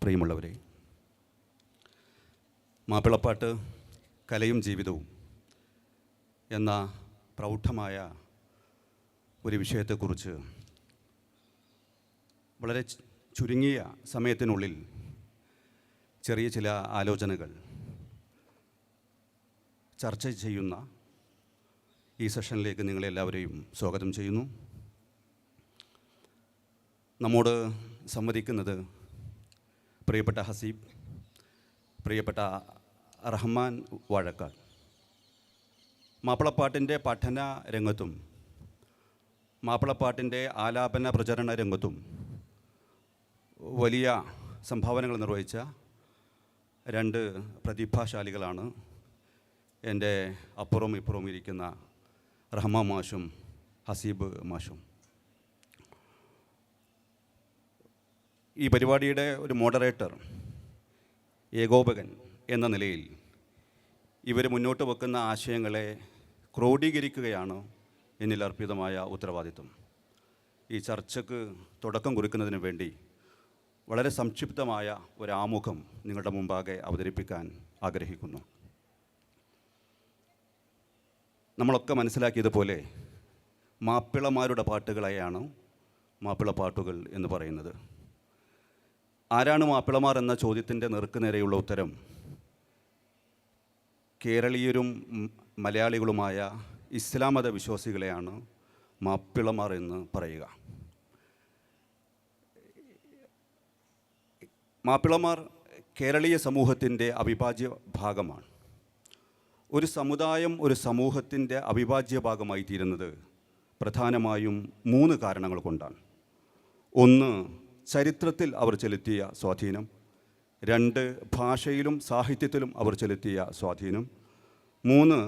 പ്രിയമുള്ളവരെ, മാപ്പിളപ്പാട്ട് കലയും ജീവിതവും എന്ന പ്രൗഢമായ ഒരു വിഷയത്തെക്കുറിച്ച് വളരെ ചുരുങ്ങിയ സമയത്തിനുള്ളിൽ ചെറിയ ചില ആലോചനകൾ ചർച്ച ചെയ്യുന്ന ഈ സെഷനിലേക്ക് നിങ്ങളെല്ലാവരെയും സ്വാഗതം ചെയ്യുന്നു. നമ്മോട് സംവദിക്കുന്നത് പ്രിയപ്പെട്ട ഹസീബ്, പ്രിയപ്പെട്ട റഹ്മാൻ വാഴക്കാട്. മാപ്പിളപ്പാട്ടിൻ്റെ പഠന രംഗത്തും മാപ്പിളപ്പാട്ടിൻ്റെ ആലാപന പ്രചരണ രംഗത്തും വലിയ സംഭാവനകൾ നിർവഹിച്ച രണ്ട് പ്രതിഭാശാലികളാണ് എൻ്റെ അപ്പുറവും ഇപ്പുറവും ഇരിക്കുന്ന റഹ്മാൻ മാഷും ഹസീബ് മാഷും. ഈ പരിപാടിയുടെ ഒരു മോഡറേറ്റർ, ഏകോപകൻ എന്ന നിലയിൽ ഇവർ മുന്നോട്ട് വെക്കുന്ന ആശയങ്ങളെ ക്രോഡീകരിക്കുകയാണ് എന്നിൽ അർപ്പിതമായ ഉത്തരവാദിത്വം. ഈ ചർച്ചയ്ക്ക് തുടക്കം കുറിക്കുന്നതിന് വേണ്ടി വളരെ സംക്ഷിപ്തമായ ഒരാമുഖം നിങ്ങളുടെ മുമ്പാകെ അവതരിപ്പിക്കാൻ ആഗ്രഹിക്കുന്നു. നമ്മളൊക്കെ മനസ്സിലാക്കിയതുപോലെ മാപ്പിളമാരുടെ പാട്ടുകളെയാണ് മാപ്പിളപ്പാട്ടുകൾ എന്ന് പറയുന്നത്. ആരാണ് മാപ്പിളമാർ എന്ന ചോദ്യത്തിൻ്റെ നേർക്കുനേരെയുള്ള ഉത്തരം കേരളീയരും മലയാളികളുമായ ഇസ്ലാം മത വിശ്വാസികളെയാണ് മാപ്പിളമാർ എന്ന് പറയുക. മാപ്പിളമാർ കേരളീയ സമൂഹത്തിൻ്റെ അവിഭാജ്യ ഭാഗമാണ്. ഒരു സമുദായം ഒരു സമൂഹത്തിൻ്റെ അവിഭാജ്യ ഭാഗമായി തീരുന്നത് പ്രധാനമായും 3 കാരണങ്ങൾ കൊണ്ടാണ്. 1, ചരിത്രത്തിൽ അവർ ചെലുത്തിയ സ്വാധീനം. 2, ഭാഷയിലും സാഹിത്യത്തിലും അവർ ചെലുത്തിയ സ്വാധീനം. 3,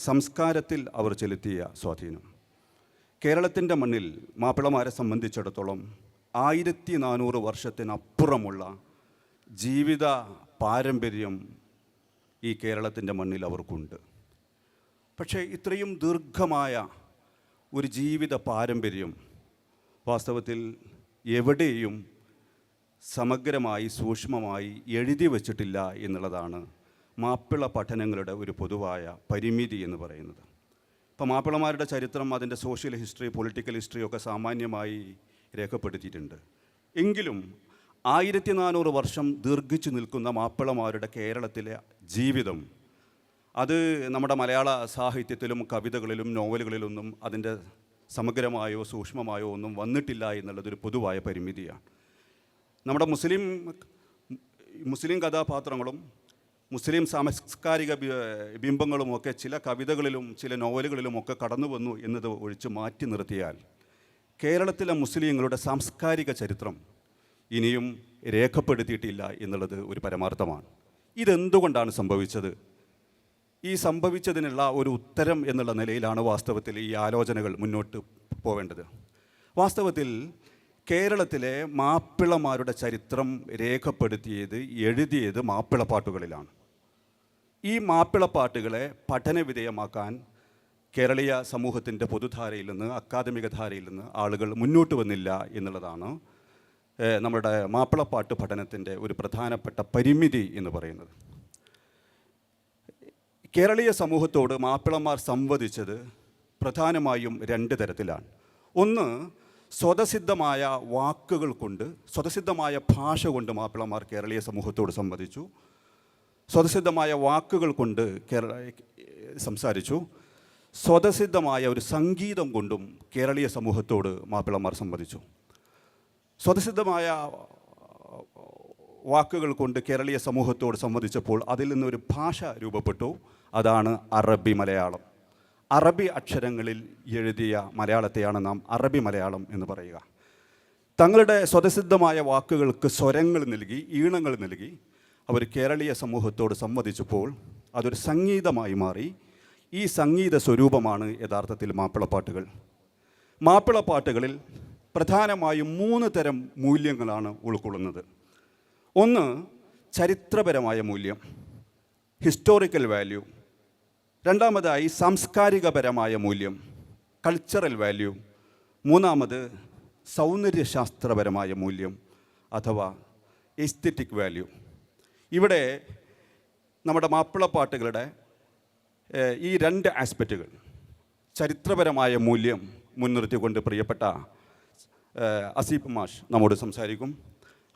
സംസ്കാരത്തിൽ അവർ ചെലുത്തിയ സ്വാധീനം. കേരളത്തിൻ്റെ മണ്ണിൽ മാപ്പിളമാരെ സംബന്ധിച്ചിടത്തോളം 1400 വർഷത്തിനപ്പുറമുള്ള ജീവിത പാരമ്പര്യം ഈ കേരളത്തിൻ്റെ മണ്ണിൽ അവർക്കുണ്ട്. പക്ഷേ ഇത്രയും ദീർഘമായ ഒരു ജീവിത പാരമ്പര്യം വാസ്തവത്തിൽ എവിടെയും സമഗ്രമായി സൂക്ഷ്മമായി എഴുതി വച്ചിട്ടില്ല എന്നുള്ളതാണ് മാപ്പിള പഠനങ്ങളുടെ ഒരു പൊതുവായ പരിമിതി എന്ന് പറയുന്നത്. ഇപ്പോൾ മാപ്പിളമാരുടെ ചരിത്രം, അതിൻ്റെ സോഷ്യൽ ഹിസ്റ്ററി, പൊളിറ്റിക്കൽ ഹിസ്റ്ററി ഒക്കെ സാമാന്യമായി രേഖപ്പെടുത്തിയിട്ടുണ്ട്. എങ്കിലും 1400 വർഷം ദീർഘിച്ചു നിൽക്കുന്ന മാപ്പിളമാരുടെ കേരളത്തിലെ ജീവിതം, അത് നമ്മുടെ മലയാള സാഹിത്യത്തിലും കവിതകളിലും നോവലുകളിലൊന്നും അതിൻ്റെ സമഗ്രമായോ സൂക്ഷ്മമായോ ഒന്നും വന്നിട്ടില്ല എന്നുള്ളതൊരു പൊതുവായ പരിമിതിയാണ്. നമ്മുടെ മുസ്ലിം കഥാപാത്രങ്ങളും മുസ്ലിം സാംസ്കാരിക ബിംബങ്ങളുമൊക്കെ ചില കവിതകളിലും ചില നോവലുകളിലുമൊക്കെ കടന്നു വന്നു എന്നത് ഒഴിച്ച് മാറ്റി നിർത്തിയാൽ കേരളത്തിലെ മുസ്ലിങ്ങളുടെ സാംസ്കാരിക ചരിത്രം ഇനിയും രേഖപ്പെടുത്തിയിട്ടില്ല എന്നുള്ളത് ഒരു പരമാർത്ഥമാണ്. ഇതെന്തുകൊണ്ടാണ് സംഭവിച്ചത്? ഈ സംഭവിച്ചതിനുള്ള ഒരു ഉത്തരം എന്നുള്ള നിലയിലാണ് വാസ്തവത്തിൽ ഈ ആലോചനകൾ മുന്നോട്ട് പോവേണ്ടത്. വാസ്തവത്തിൽ കേരളത്തിലെ മാപ്പിളമാരുടെ ചരിത്രം രേഖപ്പെടുത്തിയത്, എഴുതിയത് മാപ്പിളപ്പാട്ടുകളിലാണ്. ഈ മാപ്പിളപ്പാട്ടുകളെ പഠനവിധേയമാക്കാൻ കേരളീയ സമൂഹത്തിൻ്റെ പൊതുധാരയിൽ നിന്ന്, അക്കാദമിക ധാരയിൽ നിന്ന് ആളുകൾ മുന്നോട്ട് വന്നില്ല എന്നുള്ളതാണ് നമ്മുടെ മാപ്പിളപ്പാട്ട് പഠനത്തിൻ്റെ ഒരു പ്രധാനപ്പെട്ട പരിമിതി എന്ന് പറയുന്നത്. കേരളീയ സമൂഹത്തോട് മാപ്പിളമാർ സംവദിച്ചത് പ്രധാനമായും 2 തരത്തിലാണ്. ഒന്ന്, സ്വതസിദ്ധമായ വാക്കുകൾ കൊണ്ട്, സ്വതസിദ്ധമായ ഭാഷ കൊണ്ട് മാപ്പിളമാർ കേരളീയ സമൂഹത്തോട് സംവദിച്ചു. സ്വതസിദ്ധമായ വാക്കുകൾ കൊണ്ട് സംസാരിച്ചു. സ്വതസിദ്ധമായ ഒരു സംഗീതം കൊണ്ടും കേരളീയ സമൂഹത്തോട് മാപ്പിളമാർ സംവദിച്ചു. സ്വതസിദ്ധമായ വാക്കുകൾ കൊണ്ട് കേരളീയ സമൂഹത്തോട് സംവദിച്ചപ്പോൾ അതിൽ നിന്നൊരു ഭാഷ രൂപപ്പെട്ടു. അതാണ് അറബി മലയാളം. അറബി അക്ഷരങ്ങളിൽ എഴുതിയ മലയാളത്തെയാണ് നാം അറബി മലയാളം എന്ന് പറയുക. തങ്ങളുടെ സ്വതസിദ്ധമായ വാക്കുകൾക്ക് സ്വരങ്ങൾ നൽകി, ഈണങ്ങൾ നൽകി അവർ കേരളീയ സമൂഹത്തോട് സംവദിച്ചപ്പോൾ അതൊരു സംഗീതമായി മാറി. ഈ സംഗീത സ്വരൂപമാണ് യഥാർത്ഥത്തിൽ മാപ്പിളപ്പാട്ടുകൾ. മാപ്പിളപ്പാട്ടുകളിൽ പ്രധാനമായും 3 തരം മൂല്യങ്ങളാണ് ഉൾക്കൊള്ളുന്നത്. ഒന്ന്, ചരിത്രപരമായ മൂല്യം, ഹിസ്റ്റോറിക്കൽ വാല്യൂ. രണ്ടാമതായി സാംസ്കാരികപരമായ മൂല്യം, കൾച്ചറൽ വാല്യൂ. മൂന്നാമത് സൗന്ദര്യശാസ്ത്രപരമായ മൂല്യം അഥവാ എസ്തെറ്റിക് വാല്യൂ. ഇവിടെ നമ്മുടെ മാപ്പിളപ്പാട്ടുകളുടെ ഈ രണ്ട് ആസ്പെക്റ്റുകൾ, ചരിത്രപരമായ മൂല്യം മുൻനിർത്തിക്കൊണ്ട് പ്രിയപ്പെട്ട അസീഫ് മാഷ് നമ്മോട് സംസാരിക്കും.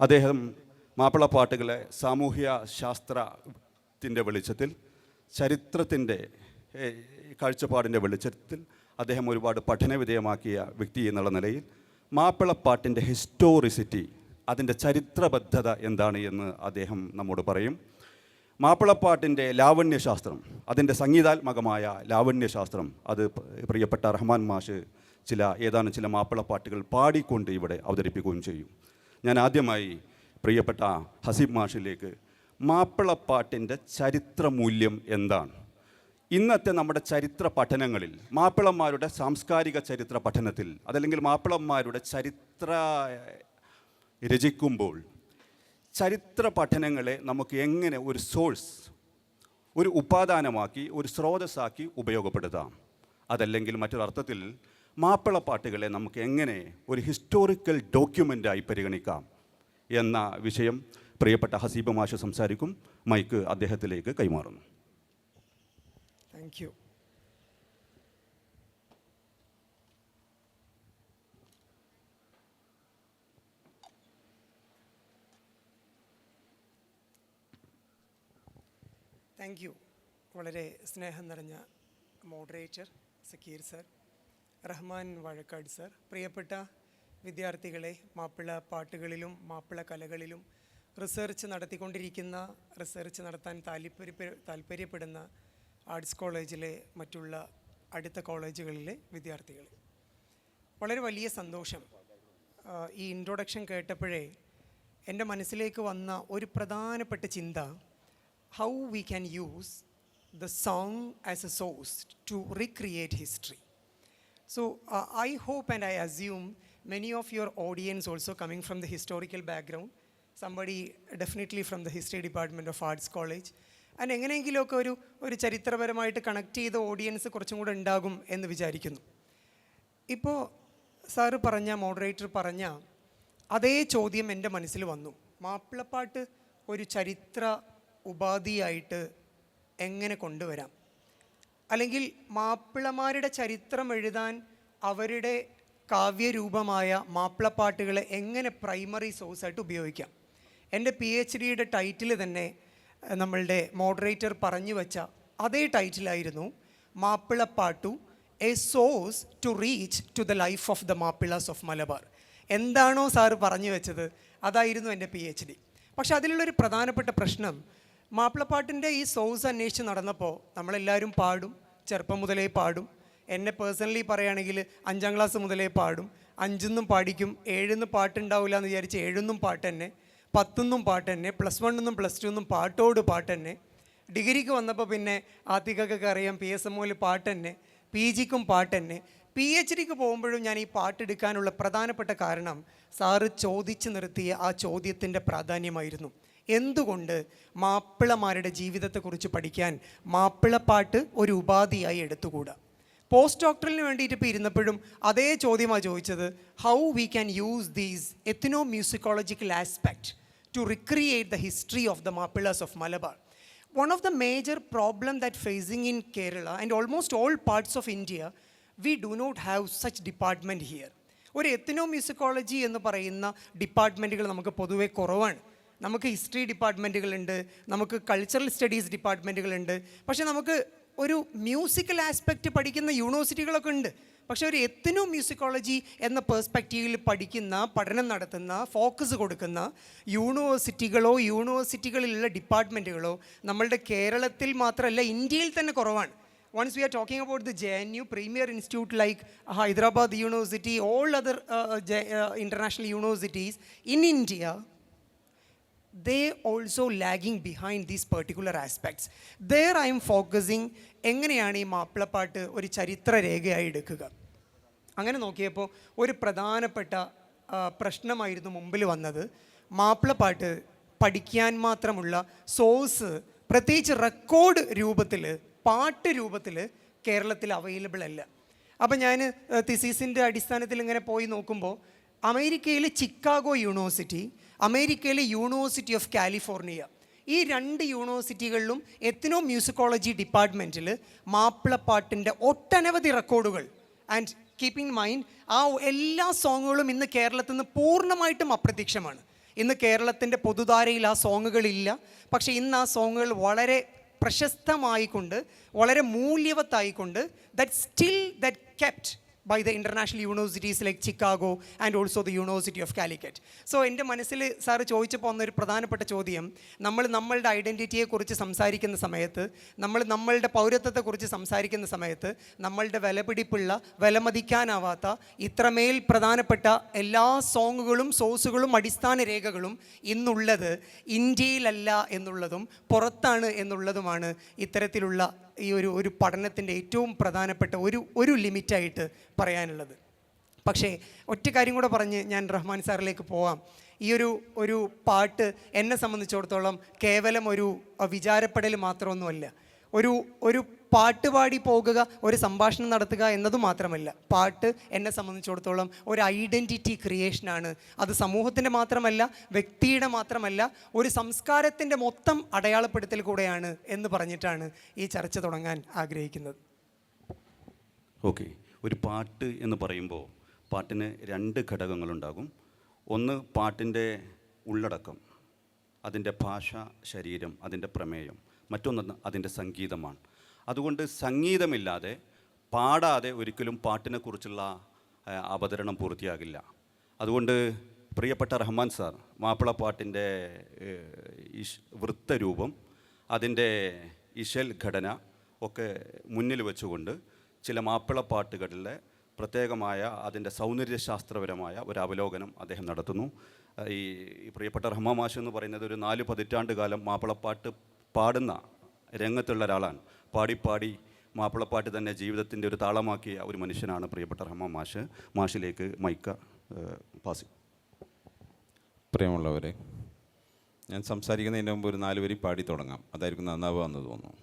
അദ്ദേഹം മാപ്പിളപ്പാട്ടുകളെ സാമൂഹ്യ ശാസ്ത്രത്തിൻ്റെ വെളിച്ചത്തിൽ, ചരിത്രത്തിൻ്റെ കാഴ്ചപ്പാടിൻ്റെ വെളിച്ചത്തിൽ അദ്ദേഹം ഒരുപാട് പഠനവിധേയമാക്കിയ വ്യക്തി എന്നുള്ള നിലയിൽ മാപ്പിളപ്പാട്ടിൻ്റെ ഹിസ്റ്റോറിസിറ്റി, അതിൻ്റെ ചരിത്രബദ്ധത എന്താണ് എന്ന് അദ്ദേഹം നമ്മോട് പറയും. മാപ്പിളപ്പാട്ടിൻ്റെ ലാവണ്യശാസ്ത്രം, അതിൻ്റെ സംഗീതാത്മകമായ ലാവണ്യശാസ്ത്രം, അത് പ്രിയപ്പെട്ട റഹ്മാൻ മാഷ് ഏതാനും ചില മാപ്പിളപ്പാട്ടുകൾ പാടിക്കൊണ്ട് ഇവിടെ അവതരിപ്പിക്കുകയും ചെയ്യും. ഞാൻ ആദ്യമായി പ്രിയപ്പെട്ട ഹസീബ് മാഷിലേക്ക് മാപ്പിളപ്പാട്ടിൻ്റെ ചരിത്രമൂല്യം എന്താണ്? ഇന്നത്തെ നമ്മുടെ ചരിത്ര പഠനങ്ങളിൽ, മാപ്പിളന്മാരുടെ സാംസ്കാരിക ചരിത്ര പഠനത്തിൽ, അതല്ലെങ്കിൽ മാപ്പിളന്മാരുടെ ചരിത്ര രചിക്കുമ്പോൾ ചരിത്ര പഠനങ്ങളെ നമുക്ക് എങ്ങനെ ഒരു സോഴ്സ്, ഒരു ഉപാദാനമാക്കി, ഒരു സ്രോതസ്സാക്കി ഉപയോഗപ്പെടുത്താം? അതല്ലെങ്കിൽ മറ്റൊരർത്ഥത്തിൽ മാപ്പിളപ്പാട്ടുകളെ നമുക്ക് എങ്ങനെ ഒരു ഹിസ്റ്റോറിക്കൽ ഡോക്യുമെൻ്റായി പരിഗണിക്കാം എന്ന വിഷയം പ്രിയപ്പെട്ട ഹസീബ് മാഷ് സംസാരിക്കും. മൈക്ക് അദ്ദേഹത്തിലേക്ക് കൈമാറുന്നു. Thank you. Thank you. വളരെ സ്നേഹം നിറഞ്ഞ moderator Zakir sir, Rahman Vazhakkad sir, പ്രിയപ്പെട്ട വിദ്യാർത്ഥികളെ, മാപ്പിള പാട്ടുകളിലും മാപ്പിള കലകളിലും റിസർച്ച് നടത്തിക്കൊണ്ടിരിക്കുന്ന, റിസർച്ച് നടത്താൻ താല്പര്യപ്പെടുന്ന ആർട്സ് കോളേജിലെ മറ്റുള്ള അടുത്ത കോളേജുകളിലെ വിദ്യാർത്ഥികളെ, വളരെ വലിയ സന്തോഷം. ഈ ഇൻട്രൊഡക്ഷൻ കേട്ടപ്പോഴേ എൻ്റെ മനസ്സിലേക്ക് വന്ന ഒരു പ്രധാനപ്പെട്ട ചിന്ത, how we can use the song as a source to recreate history. So I hope and I assume many of your audience also coming from the historical background, somebody definitely from the history department of Arts College, and എങ്ങനെയെങ്കിലുമൊക്കെ ഒരു ചരിത്രപരമായിട്ട് connect ചെയ്ത audience കുറച്ചും കൂടെ ഉണ്ടാകും എന്ന് വിചാരിക്കുന്നു. ഇപ്പോൾ sir പറഞ്ഞ, മോഡറേറ്റർ പറഞ്ഞ അതേ ചോദ്യം എൻ്റെ മനസ്സിൽ വന്നു. മാപ്പിളപ്പാട്ട് ഒരു ചരിത്ര ഉപാധിയായിട്ട് എങ്ങനെ കൊണ്ടുവരാം? അല്ലെങ്കിൽ മാപ്പിളമാരുടെ ചരിത്രം എഴുതാൻ അവരുടെ കാവ്യരൂപമായ മാപ്പിളപ്പാട്ടുകളെ എങ്ങനെ പ്രൈമറി സോഴ്സായിട്ട് ഉപയോഗിക്കാം? എൻ്റെ PhD ടൈറ്റിൽ തന്നെ നമ്മളുടെ മോഡറേറ്റർ പറഞ്ഞു വെച്ച അതേ ടൈറ്റിലായിരുന്നു, മാപ്പിളപ്പാട്ടു a source to reach to the life of the Mappilas of Malabar. എന്താണോ സാറ് പറഞ്ഞു വെച്ചത് അതായിരുന്നു എൻ്റെ PhD. പക്ഷെ അതിലുള്ളൊരു പ്രധാനപ്പെട്ട പ്രശ്നം, മാപ്പിളപ്പാട്ടിൻ്റെ ഈ സോഴ്സ് അന്വേഷിച്ച് നടന്നപ്പോൾ നമ്മളെല്ലാവരും പാടും, ചെറുപ്പം മുതലേ പാടും. എന്നെ പേഴ്സണലി പറയുകയാണെങ്കിൽ 5ാം ക്ലാസ് മുതലേ പാടും. 5 പാടിക്കും, 7 പാട്ടുണ്ടാവില്ല എന്ന് വിചാരിച്ച് 7 പാട്ട് തന്നെ, 10 പാട്ട് തന്നെ, +1 +2 പാട്ടോട് പാട്ട് തന്നെ. ഡിഗ്രിക്ക് വന്നപ്പോൾ പിന്നെ ആത്തിക്കൊക്കെ അറിയാം, PSMOയിൽ പാട്ട് തന്നെ, PGക്കും പാട്ട് തന്നെ. PhDക്ക് പോകുമ്പോഴും ഞാൻ ഈ പാട്ടെടുക്കാനുള്ള പ്രധാനപ്പെട്ട കാരണം സാറ് ചോദിച്ചു നിർത്തിയ ആ ചോദ്യത്തിൻ്റെ പ്രാധാന്യമായിരുന്നു. എന്തുകൊണ്ട് മാപ്പിളമാരുടെ ജീവിതത്തെക്കുറിച്ച് പഠിക്കാൻ മാപ്പിളപ്പാട്ട് ഒരു ഉപാധിയായി എടുത്തുകൂടാ? പോസ്റ്റ് ഡോക്ടറിന് വേണ്ടിയിട്ട് ഇപ്പോൾ ഇരുന്നപ്പോഴും അതേ ചോദ്യമാണ് ചോദിച്ചത്, how we can use these ethnomusicological aspect to recreate the history of the Mappilas of Malabar. One of the major problem that facing in Kerala and almost all parts of India, we do not have such department here. ഒരു എത്നോ musicology എന്ന് പറയുന്ന ഡിപ്പാർട്ട്മെൻറ്റുകൾ നമുക്ക് പൊതുവെ കുറവാണ്. നമുക്ക് history ഡിപ്പാർട്ട്മെൻറ്റുകളുണ്ട്, നമുക്ക് cultural studies ഡിപ്പാർട്ട്മെൻറ്റുകളുണ്ട്, പക്ഷേ നമുക്ക് ഒരു മ്യൂസിക്കൽ ആസ്പെക്റ്റ് പഠിക്കുന്ന യൂണിവേഴ്സിറ്റികളൊക്കെ ഉണ്ട്. പക്ഷേ ഒരു എത്നോ മ്യൂസിക്കോളജി എന്ന പേഴ്സ്പെക്റ്റീവിൽ പഠിക്കുന്ന, പഠനം നടത്തുന്ന, ഫോക്കസ് കൊടുക്കുന്ന യൂണിവേഴ്സിറ്റികളിലുള്ള ഡിപ്പാർട്ട്മെൻറ്റുകളോ നമ്മളുടെ കേരളത്തിൽ മാത്രമല്ല ഇന്ത്യയിൽ തന്നെ കുറവാണ്. Once we are talking about the JNU, premier institute like Hyderabad University, all other international universities in India, they also lagging behind these particular aspects. There I am focusing എങ്ങനെയാണ് ഈ മാപ്പിളപ്പാട്ട് ഒരു ചരിത്ര രേഖയായി എടുക്കുക. അങ്ങനെ നോക്കിയപ്പോൾ ഒരു പ്രധാനപ്പെട്ട പ്രശ്നമായിരുന്നു മുമ്പിൽ വന്നത്. മാപ്പിളപ്പാട്ട് പഠിക്കാൻ മാത്രമുള്ള സോഴ്സ്, പ്രത്യേകിച്ച് റെക്കോർഡ് രൂപത്തിൽ, പാട്ട് രൂപത്തിൽ കേരളത്തിൽ അവൈലബിൾ അല്ല. അപ്പം ഞാൻ തിസീസിൻ്റെ അടിസ്ഥാനത്തിൽ ഇങ്ങനെ പോയി നോക്കുമ്പോൾ അമേരിക്കയിലെ ചിക്കാഗോ യൂണിവേഴ്സിറ്റി, അമേരിക്കയിലെ യൂണിവേഴ്സിറ്റി ഓഫ് കാലിഫോർണിയ, ഈ 2 യൂണിവേഴ്സിറ്റികളിലും എത്നോ മ്യൂസിക്കോളജി ഡിപ്പാർട്ട്മെൻറ്റിൽ മാപ്പിളപ്പാട്ടിൻ്റെ ഒട്ടനവധി റെക്കോർഡുകൾ ആൻഡ് കീപ്പിംഗ് ഇൻ മൈൻഡ് ആ എല്ലാ സോങ്ങുകളും ഇന്ന് കേരളത്തിൽ നിന്ന് പൂർണ്ണമായിട്ടും അപ്രത്യക്ഷമാണ്. ഇന്ന് കേരളത്തിൻ്റെ പൊതുധാരയിൽ ആ സോങ്ങുകളില്ല. പക്ഷേ ഇന്ന് ആ സോങ്ങുകൾ വളരെ പ്രശസ്തമായിക്കൊണ്ട്, വളരെ മൂല്യവത്തായിക്കൊണ്ട്, that still that kept by the international universities like Chicago and also the University of Calicut. So എൻ്റെ മനസ്സിൽ സാറ് ചോദിച്ചപ്പോൾ വന്നൊരു പ്രധാനപ്പെട്ട ചോദ്യം, നമ്മളുടെ ഐഡൻറ്റിറ്റിയെക്കുറിച്ച് സംസാരിക്കുന്ന സമയത്ത്, നമ്മളുടെ പൗരത്വത്തെക്കുറിച്ച് സംസാരിക്കുന്ന സമയത്ത് നമ്മളുടെ വിലപിടിപ്പുള്ള, വിലമതിക്കാനാവാത്ത ഇത്രമേൽ പ്രധാനപ്പെട്ട എല്ലാ സോങ്ങുകളും സോഴ്സുകളും അടിസ്ഥാന രേഖകളും ഇന്നുള്ളത് ഇന്ത്യയിലല്ല എന്നുള്ളതും പുറത്താണ് എന്നുള്ളതുമാണ് ഇത്തരത്തിലുള്ള ഈ ഒരു പഠനത്തിൻ്റെ ഏറ്റവും പ്രധാനപ്പെട്ട ഒരു ലിമിറ്റായിട്ട് പറയാനുള്ളത്. പക്ഷേ ഒറ്റ കാര്യം കൂടെ പറഞ്ഞ് ഞാൻ റഹ്മാൻ സാറിലേക്ക് പോവാം. ഈ ഒരു പാട്ട് എന്നെ സംബന്ധിച്ചിടത്തോളം കേവലം ഒരു വിചാരപ്പെടൽ മാത്രമൊന്നുമല്ല. ഒരു പാട്ട് പാടി പോകുക, ഒരു സംഭാഷണം നടത്തുക എന്നത് മാത്രമല്ല. പാട്ട് എന്നെ സംബന്ധിച്ചിടത്തോളം ഒരു ഐഡൻറ്റിറ്റി ക്രിയേഷനാണ്. അത് സമൂഹത്തിൻ്റെ മാത്രമല്ല, വ്യക്തിയുടെ മാത്രമല്ല, ഒരു സംസ്കാരത്തിൻ്റെ മൊത്തം അടയാളപ്പെടുത്തൽ കൂടെയാണ് എന്ന് പറഞ്ഞിട്ടാണ് ഈ ചർച്ച തുടങ്ങാൻ ആഗ്രഹിക്കുന്നത്. ഓക്കെ, ഒരു പാട്ട് എന്ന് പറയുമ്പോൾ പാട്ടിന് 2 ഘടകങ്ങളുണ്ടാകും. ഒന്ന് പാട്ടിൻ്റെ ഉള്ളടക്കം, അതിൻ്റെ ഭാഷ, ശരീരം, അതിൻ്റെ പ്രമേയം. മറ്റൊന്ന് അതിൻ്റെ സംഗീതമാണ്. അതുകൊണ്ട് സംഗീതമില്ലാതെ, പാടാതെ ഒരിക്കലും പാട്ടിനെക്കുറിച്ചുള്ള അവതരണം പൂർത്തിയാകില്ല. അതുകൊണ്ട് പ്രിയപ്പെട്ട റഹ്മാൻ സാർ മാപ്പിളപ്പാട്ടിൻ്റെ വൃത്തരൂപം, അതിൻ്റെ ഇശൽ ഘടന ഒക്കെ മുന്നിൽ വെച്ചുകൊണ്ട് ചില മാപ്പിളപ്പാട്ടുകളിലെ പ്രത്യേകമായ അതിൻ്റെ സൗന്ദര്യശാസ്ത്രപരമായ ഒരു അവലോകനം അദ്ദേഹം നടത്തുന്നു. ഈ പ്രിയപ്പെട്ട റഹ്മാൻ മാഷ് എന്ന് പറയുന്നത് ഒരു 4 പതിറ്റാണ്ട് കാലം മാപ്പിളപ്പാട്ട് പാടുന്ന രംഗത്തുള്ള ഒരാളാണ്. പാടി മാപ്പിളപ്പാട്ട് തന്നെ ജീവിതത്തിൻ്റെ ഒരു താളമാക്കിയ ഒരു മനുഷ്യനാണ് പ്രിയപ്പെട്ട റഹ്മാൻ മാഷ്. മാഷിലേക്ക് മൈക്ക പാസ്. പ്രിയമുള്ളവരെ, ഞാൻ സംസാരിക്കുന്നതിന് മുമ്പ് ഒരു 4 വരി പാടി തുടങ്ങാം. അതായിരിക്കും നന്നാവുക എന്ന് തോന്നുന്നു.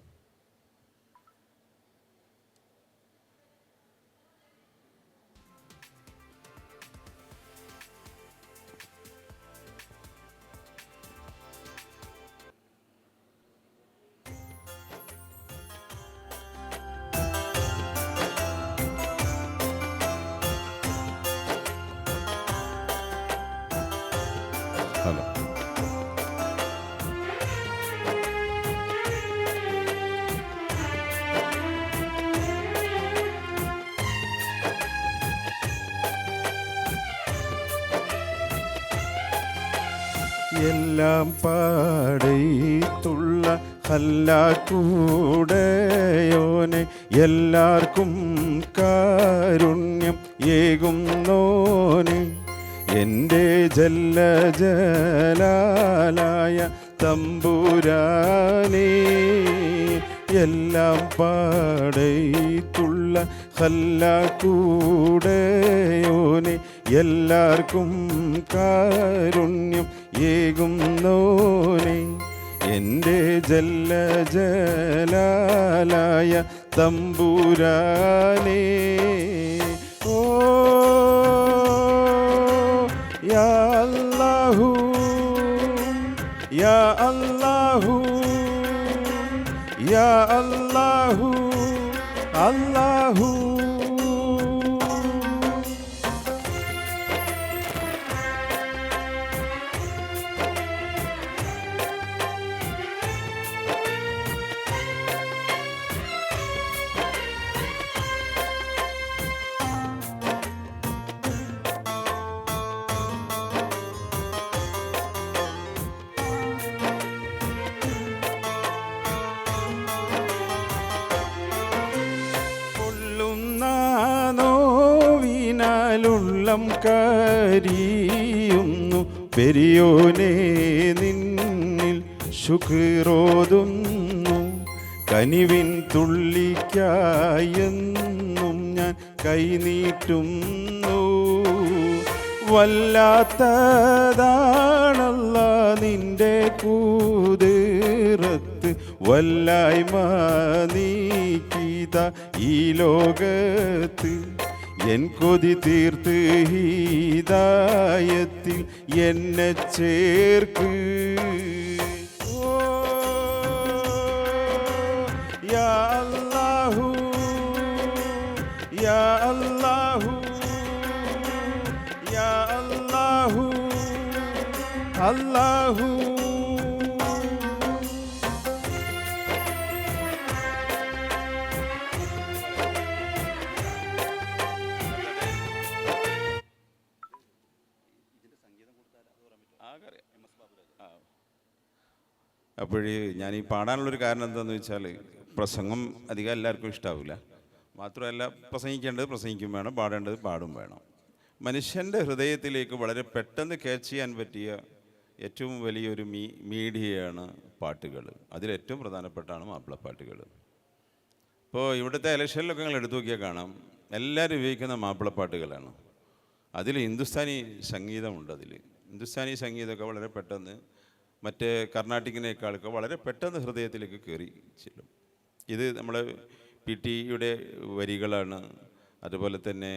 ഹലോ. എല്ലാം പാടത്തുള്ള ഹല്ലാക്കൂടയോനെ, എല്ലാവർക്കും കാരുണ്യം ഏകുന്നോനെ, എൻ്റെ ജല്ലജലാലായ തമ്പുരാനേ, എല്ലാം പാടത്തുള്ള ഹല്ലാക്കൂടയോനെ, എല്ലാവർക്കും കാരുണ്യം ഏകുന്നോനെ, എൻ്റെ ജല്ലജലാലായ തമ്പുരാനേ. ഓ യാ അല്ലാഹു, യാ അല്ലാഹു, യാ അല്ലാഹു, അല്ലാഹു. നോവിനാലുള്ളം കരിയുന്നു പെരിയോനെ, നിന്നിൽ ശുക്രോതുന്നു, കനിവിൻ തുള്ളിക്കായെന്നും ഞാൻ കൈനീട്ടുന്നു. വല്ലാത്തതാണല്ലാ നിന്റെ കൂതിറത്ത്, വല്ലായ്മ നീക്കിത ഈ ലോകത്ത്, എൻ കൊതി തീർത്ത് ഹീദായത്തിൽ എന്നെ ചേർക്ക്. ഓ യാ അല്ലാഹു യാ അല്ലാഹു യാ അല്ലാഹു അല്ലാഹു. അപ്പോഴേ ഞാൻ ഈ പാടാനുള്ളൊരു കാരണം എന്താണെന്ന് വെച്ചാൽ പ്രസംഗം അധികം എല്ലാവർക്കും ഇഷ്ടാവില്ല. മാത്രമല്ല പ്രസംഗിക്കേണ്ടത് പ്രസംഗിക്കും വേണം, പാടേണ്ടത് പാടും വേണം. മനുഷ്യൻ്റെ ഹൃദയത്തിലേക്ക് വളരെ പെട്ടെന്ന് ക്യാച്ച് ചെയ്യാൻ പറ്റിയ ഏറ്റവും വലിയൊരു മീഡിയയാണ് പാട്ടുകൾ. അതിലേറ്റവും പ്രധാനപ്പെട്ടാണ് മാപ്പിളപ്പാട്ടുകൾ. ഇപ്പോൾ ഇവിടുത്തെ ഇലക്ഷനിലൊക്കെ നിങ്ങൾ എടുത്തു നോക്കിയാൽ കാണാം, എല്ലാവരും ഉപയോഗിക്കുന്ന മാപ്പിളപ്പാട്ടുകളാണ്. അതിൽ ഹിന്ദുസ്ഥാനി സംഗീതമുണ്ട്. ഹിന്ദുസ്ഥാനി സംഗീതമൊക്കെ വളരെ പെട്ടെന്ന് മറ്റേ കർണാട്ടിക്കിനേക്കാളൊക്കെ വളരെ പെട്ടെന്ന് ഹൃദയത്തിലേക്ക് കയറി ചെല്ലും. ഇത് നമ്മളെ PTയുടെ വരികളാണ്. അതുപോലെ തന്നെ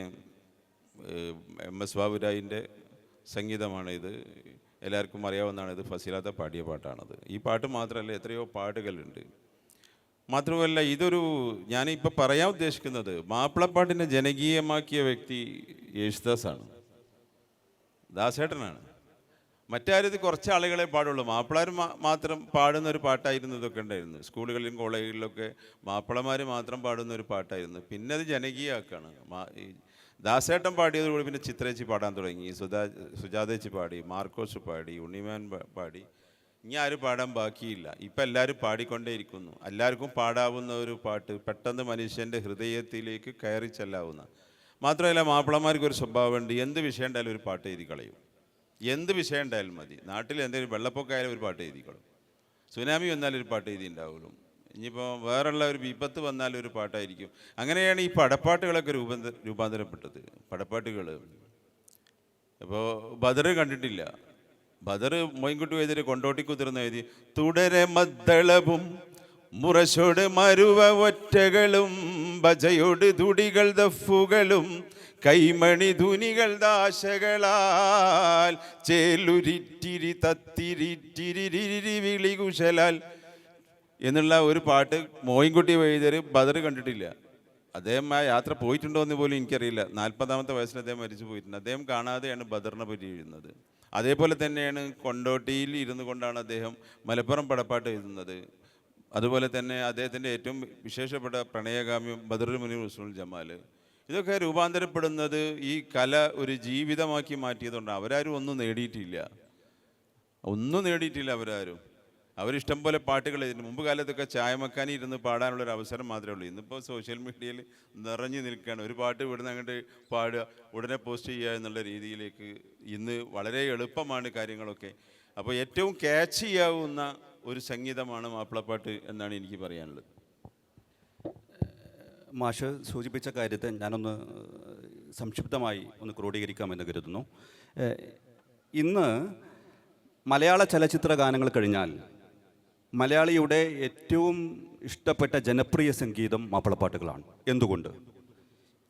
MS ബാബുരായിൻ്റെ സംഗീതമാണ് ഇത്. എല്ലാവർക്കും അറിയാവുന്നതാണ്. ഇത് ഫസീലാത്ത പാടിയ പാട്ടാണത്. ഈ പാട്ട് മാത്രമല്ല, എത്രയോ പാട്ടുകളുണ്ട്. മാത്രമല്ല ഞാനിപ്പോൾ പറയാൻ ഉദ്ദേശിക്കുന്നത് മാപ്പിളപ്പാട്ടിനെ ജനകീയമാക്കിയ വ്യക്തി യേശുദാസാണ്, ദാസേട്ടനാണ്. മറ്റാരും ഇത് കുറച്ച് ആളുകളെ പാടുള്ളൂ. മാപ്പിളമാർ മാത്രം പാടുന്ന ഒരു പാട്ടായിരുന്നു ഇതൊക്കെ ഉണ്ടായിരുന്നു. സ്കൂളുകളിലും കോളേജുകളിലൊക്കെ മാപ്പിളമാർ മാത്രം പാടുന്ന ഒരു പാട്ടായിരുന്നു. പിന്നെ അത് ജനകീയമാക്കാണ്. ദാസേട്ടൻ പാടിയതോടുകൂടി പിന്നെ ചിത്രേച്ചി പാടാൻ തുടങ്ങി, സുജാതേച്ചി പാടി, മാർക്കോസ് പാടി, ഉണ്ണിമാൻ പാടി. ഇനി ആരും പാടാൻ ബാക്കിയില്ല. ഇപ്പം എല്ലാവരും പാടിക്കൊണ്ടേയിരിക്കുന്നു. എല്ലാവർക്കും പാടാവുന്ന ഒരു പാട്ട്, പെട്ടെന്ന് മനുഷ്യൻ്റെ ഹൃദയത്തിലേക്ക് കയറി ചെല്ലാവുന്ന. മാത്രമല്ല മാപ്പിളമാർക്ക് ഒരു സ്വഭാവമുണ്ട്, എന്ത് വിഷയം ഉണ്ടായാലും ഒരു പാട്ട് എഴുതി കളയും. എന്ത് വിഷയം ഉണ്ടായാലും മതി. നാട്ടിൽ എന്തെങ്കിലും വെള്ളപ്പൊക്കമായാലും ഒരു പാട്ട് എഴുതിക്കളും, സുനാമി വന്നാലും ഒരു പാട്ട് എഴുതി ഉണ്ടാവുള്ളൂ. ഇനിയിപ്പോൾ വേറെയുള്ള ഒരു വിപത്ത് വന്നാലും ഒരു പാട്ടായിരിക്കും. അങ്ങനെയാണ് ഈ പടപ്പാട്ടുകളൊക്കെ രൂപാന്തരപ്പെട്ടത്. പടപ്പാട്ടുകൾ ഇപ്പോൾ ബദർ കണ്ടിട്ടില്ല. ബദർ മൊയിൻകുട്ടി വൈദ്യര് കൊണ്ടോട്ടി കുതിർന്ന് എഴുതി, തുടരെ മദ്ദളവും മുറശോട് മരുവ ഒറ്റകളും ബജയോട് തുടികൾ ദഫുകളും കൈമണി ധുനികൾ ദാശകളാൽ ചേലുരിറ്റിരി തത്തിരിറ്റിരി വിളി കുശലാൽ എന്നുള്ള ഒരു പാട്ട് മോയിൻകുട്ടി വൈദ്യർ ബദർ കണ്ടിട്ടില്ല. അദ്ദേഹം ആ യാത്ര പോയിട്ടുണ്ടോ എന്ന് പോലും എനിക്കറിയില്ല. 40ാമത്തെ വയസ്സിൽ അദ്ദേഹം മരിച്ചു പോയിട്ടുണ്ട്. അദ്ദേഹം കാണാതെയാണ് ബദറിനെ പറ്റി എഴുതുന്നത്. അതേപോലെ തന്നെയാണ് കൊണ്ടോട്ടിയിൽ ഇരുന്നു കൊണ്ടാണ് അദ്ദേഹം മലപ്പുറം പടപ്പാട്ട് എഴുതുന്നത്. അതുപോലെ തന്നെ അദ്ദേഹത്തിൻ്റെ ഏറ്റവും വിശേഷപ്പെട്ട പ്രണയകാമ്യം ബദറുൽ മുനീർ ഹുസ്നുൽ ജമാൽ. ഇതൊക്കെ രൂപാന്തരപ്പെടുന്നത് ഈ കല ഒരു ജീവിതമാക്കി മാറ്റിയതുകൊണ്ട്. അവരാരും ഒന്നും നേടിയിട്ടില്ല അവരാരും. അവരിഷ്ടം പോലെ പാട്ടുകൾ എഴുതുന്നു. മുമ്പ് കാലത്തൊക്കെ ചായമക്കാനി ഇരുന്ന് പാടാനുള്ളൊരു അവസരം മാത്രമേ ഉള്ളൂ. ഇന്നിപ്പോൾ സോഷ്യൽ മീഡിയയിൽ നിറഞ്ഞു നിൽക്കുകയാണ്. ഒരു പാട്ട് ഇവിടുന്ന് അങ്ങോട്ട് പാടുക, ഉടനെ പോസ്റ്റ് ചെയ്യുക എന്നുള്ള രീതിയിലേക്ക് ഇന്ന് വളരെ എളുപ്പമാണ് കാര്യങ്ങളൊക്കെ. അപ്പോൾ ഏറ്റവും ക്യാച്ച് ചെയ്യാവുന്ന ഒരു സംഗീതമാണ് മാപ്പിളപ്പാട്ട് എന്നാണ് എനിക്ക് പറയാനുള്ളത്. മാഷ് സൂചിപ്പിച്ച കാര്യത്തെ ഞാനൊന്ന് സംക്ഷിപ്തമായി ഒന്ന് ക്രോഡീകരിക്കാമെന്ന് കരുതുന്നു. ഇന്ന് മലയാള ചലച്ചിത്ര ഗാനങ്ങൾ കഴിഞ്ഞാൽ മലയാളിയുടെ ഏറ്റവും ഇഷ്ടപ്പെട്ട ജനപ്രിയ സംഗീതം മാപ്പിളപ്പാട്ടുകളാണ്. എന്തുകൊണ്ട്?